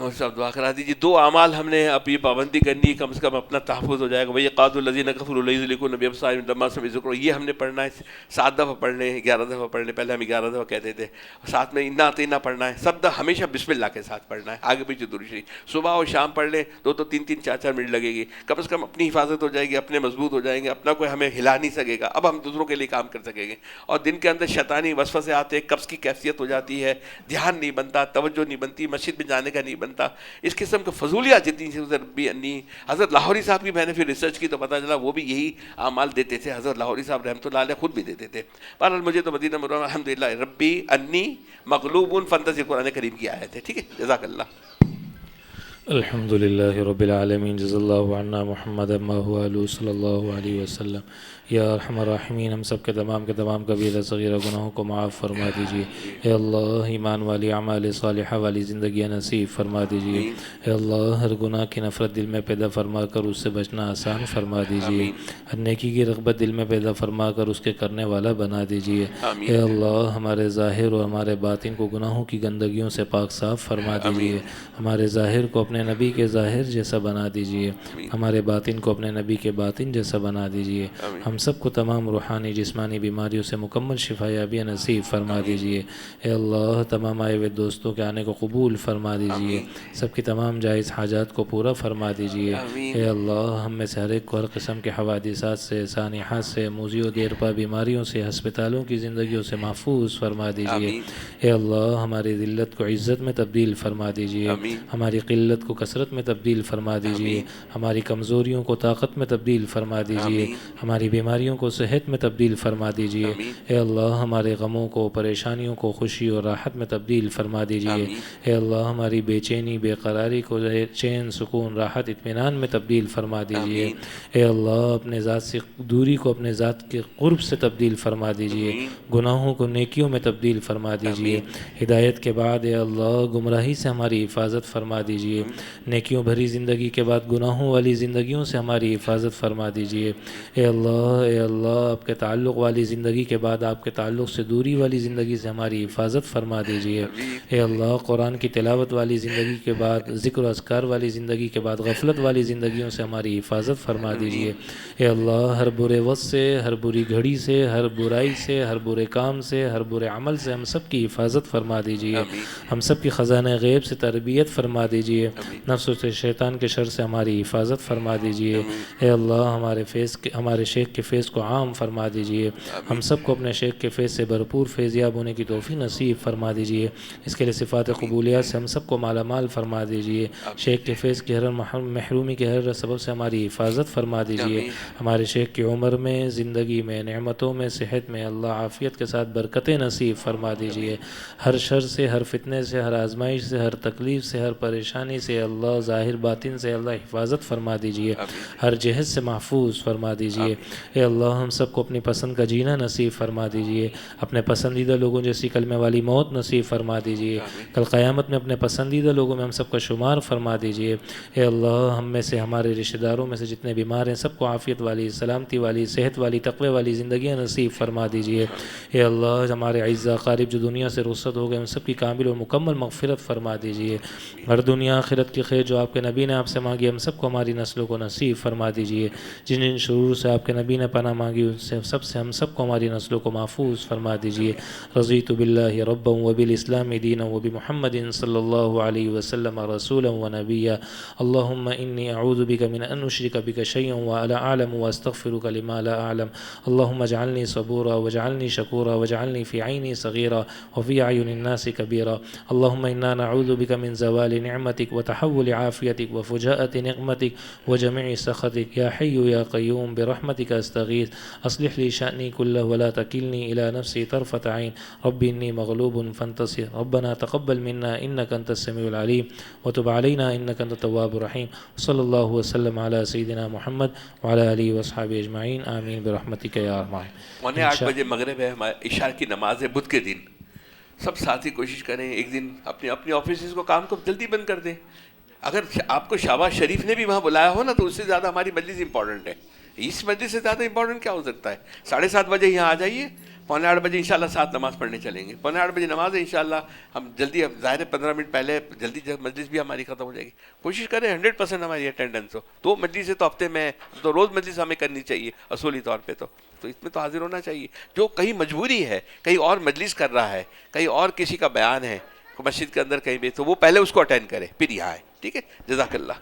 مجھ سے دعا کرا دیجیے. 2 اعمال ہم نے اب یہ پابندی کرنی ہے, کم از کم اپنا تحفظ ہو جائے گا. بھائی قاتل الذین کفروا لا یزلقون بابصارہم لما سمعوا ذکر, یہ ہم نے پڑھنا ہے 7 دفعہ پڑھ لیں, 11 دفعہ پڑھ لیں. پہلے ہم 11 دفعہ کہتے تھے. ساتھ میں انا اعطینہ پڑھنا ہے, سب ہمیشہ بسم اللہ کے ساتھ پڑھنا ہے, آگے پیچھے درود شریف. صبح اور شام پڑھ لیں, 2 3 4 منٹ لگے گی, کم از کم اپنی حفاظت ہو جائے گی, اپنے مضبوط ہو جائیں گے, اپنا کوئی ہمیں ہلا نہیں سکے گا. اب ہم دوسروں کے لیے کام کر سکیں گے. اور دن کے اندر شیطانی وسوسے آتے, قبض کی کیفیت ہو جاتی ہے, دھیان نہیں بنتا, توجہ نہیں بنتی, مسجد میں جانے کا نہیں بنتا. اس قسم کے فضولیات جتنی سی ربی انی. حضرت لاہوری صاحب کی میں نے پھر ریسرچ کی تو پتہ چلا وہ بھی یہی اعمال دیتے تھے. حضرت لاہوری صاحب رحمۃ اللہ علیہ خود بھی دیتے تھے. بہرحال مجھے تو مدینہ منورہ الحمدللہ ربی انی مغلوب فانتصر قرآن کریم کی آیت ہے. ٹھیک ہے, جزاک اللہ. الحمد للہ رب العالمین جزا اللہ عنا محمد ما هو علیہ صلی اللہ علیہ وسلم. یا ارحم الراحمین, ہم سب کے تمام کبیرہ صغیرہ گناہوں کو معاف فرما دیجیے. اے اللہ ایمان والی اعمال صالحہ والی زندگیاں نصیب فرما دیجیے. اے اللہ ہر گناہ کی نفرت دل میں پیدا فرما کر اس سے بچنا آسان فرما دیجیے. ہر نیکی کی رغبت دل میں پیدا فرما کر اس کے کرنے والا بنا دیجیے. اے اللہ ہمارے ظاہر اور ہمارے باطن کو گناہوں کی گندگیوں سے پاک صاف فرما دیجیے. ہمارے ظاہر کو اپنے نبی کے ظاہر جیسا بنا دیجیے, ہمارے باطن کو اپنے نبی کے باطن جیسا بنا دیجیے. ہم سب کو تمام روحانی جسمانی بیماریوں سے مکمل شفا یابی نصیب فرما دیجیے. اے اللہ تمام آئے ہوئے دوستوں کے آنے کو قبول فرما دیجیے. سب کی تمام جائز حاجات کو پورا فرما دیجیے. اے اللہ ہم میں سے ہر ایک کو ہر قسم کے حوادثات سے, سانحات سے, موذی و دیرپا بیماریوں سے, ہسپتالوں کی زندگیوں سے محفوظ فرما دیجیے. اے اللہ ہماری ذلت کو عزت میں تبدیل فرما دیجیے. ہماری قلت کو کثرت میں تبدیل فرما دیجیے. ہماری کمزوریوں کو طاقت میں تبدیل فرما دیجیے. ہماری بیماریوں کو صحت میں تبدیل فرما دیجیے. اے اللہ ہمارے غموں کو, پریشانیوں کو خوشی اور راحت میں تبدیل فرما دیجیے. اے اللہ ہماری بے چینی, بے قراری کو چین, سکون, راحت, اطمینان میں تبدیل فرما دیجیے. اے اللہ اپنے ذات سے دوری کو اپنے ذات کے قرب سے تبدیل فرما دیجیے. گناہوں کو نیکیوں میں تبدیل فرما دیجیے. ہدایت کے بعد اے اللہ گمراہی سے ہماری حفاظت فرما دیجیے. نیکیوں بھری زندگی کے بعد گناہوں والی زندگیوں سے ہماری حفاظت فرما دیجیے. اے اللہ آپ کے تعلق والی زندگی کے بعد آپ کے تعلق سے دوری والی زندگی سے ہماری حفاظت فرما دیجیے. اے اللہ قرآن کی تلاوت والی زندگی کے بعد, ذکر و اذکار والی زندگی کے بعد غفلت والی زندگیوں سے ہماری حفاظت فرما دیجیے. اے اللہ ہر برے وقت سے, ہر بری گھڑی سے, ہر برائی سے, ہر برے کام سے, ہر برے عمل سے ہم سب کی حفاظت فرما دیجیے. ہم سب کی خزانہ غیب سے تربیت فرما دیجیے. نفس و شیطان کے شر سے ہماری حفاظت فرما دیجیے. اے اللہ ہمارے شیخ کے فیض کو عام فرما دیجیے. ہم سب کو اپنے شیخ کے فیض سے بھرپور فیضیاب ہونے کی توفیق نصیب فرما دیجیے. اس کے لیے صفات قبولیات سے ہم سب کو مالا مال فرما دیجیے. شیخ کے فیض کی ہر محرومی کے ہر سبب سے ہماری حفاظت فرما دیجیے. ہمارے شیخ کی عمر میں, زندگی میں, نعمتوں میں, صحت میں اللہ عافیت کے ساتھ برکتیں نصیب فرما دیجیے. ہر شر سے, ہر فتنے سے, ہر آزمائش سے, ہر تکلیف سے, ہر پریشانی سے اللہ ظاہر باطن سے اللہ حفاظت فرما دیجیے. ہر جہد سے محفوظ فرما دیجیے. اے اللہ ہم سب کو اپنی پسند کا جینا نصیب فرما دیجیے. اپنے پسندیدہ لوگوں جیسی کلمے والی موت نصیب فرما دیجیے. کل قیامت میں اپنے پسندیدہ لوگوں میں ہم سب کا شمار فرما دیجیے. اے اللہ ہم میں سے, ہمارے رشتہ داروں میں سے جتنے بیمار ہیں سب کو عافیت والی, سلامتی والی, صحت والی, تقوی والی زندگیاں نصیب فرما دیجیے. اے اللہ ہمارے اعزاء قارب جو دنیا سے رخصت ہو گئے ان سب کی کامل و مکمل مغفرت فرما دیجیے. ہر دنیا آخرت کی خیر جو آپ کے نبی نے آپ سے مانگی ہم سب کو ہماری نسلوں کو نصیب فرما دیجیے. جن جن شرور سے آپ کے نبی نے پناہ مانگی ان سے ہم سب کو ہماری نسلوں کو محفوظ فرما دیجیے. رضیت باللہ ربا وبالاسلام دینا وبمحمد صلی اللہ علیہ وسلم رسولا ونبیا. اللہم انی اعوذ بک من ان اشرک بک شیئا وانا اعلم واستغفرک لما لا اعلم. اللہم اجعلنی صبورا واجعلنی شکورا واجعلنی فی عینی صغیرا وفی اعین الناس کبیرا. اللہم انا نعوذ بک من زوال نعمتک وتحول عافیتک وفجاءة نقمتک وجميع سخطك يا حي يا قيوم برحمتك استغيث. اصلح لي شأني كله ولا تكلني إلى نفسي طرفة عين. ربي إني مغلوب فانتصر. ربنا تقبل منا إنك أنت السميع العليم وتب علينا إنك أنت التواب الرحيم. صلى الله وسلم على سيدنا محمد وعلى آله وصحبه أجمعين آمين برحمتك يا أرحم الراحمين. 8 بجے مغرب ہے, عشاء کی نماز ہے بدھ کے دن. سب ساتھی کوشش کریں ایک دن اپنے آفیسز کو, کام کو جلدی بند کر دیں. اگر آپ کو شہباز شریف نے بھی وہاں بلایا ہو نا تو اس سے زیادہ ہماری مجلس امپورٹنٹ ہے. اس مجلس سے زیادہ امپورٹنٹ کیا ہو سکتا ہے؟ 7:30 بجے یہاں آ جائیے, 7:45 انشاءاللہ ساتھ نماز پڑھنے چلیں گے. 7:45 نماز ہے انشاءاللہ. ہم جلدی، اب ظاہر ہے 15 منٹ پہلے جلدی مجلس بھی ہماری ختم ہو جائے گی. کوشش کریں 100% ہماری اٹینڈنس ہو. 2 مجلس ہے تو ہفتے میں تو روز مجلس ہمیں کرنی چاہیے اصولی طور پہ. تو اس میں تو حاضر ہونا چاہیے. جو کہیں مجبوری ہے، کہیں اور مجلس کر رہا ہے، کہیں اور کسی کا بیان ہے مسجد کے اندر کہیں بھی، تو وہ پہلے اس کو اٹینڈ کرے پھر یہاں آئے. ٹھیک ہے، جزاک اللہ.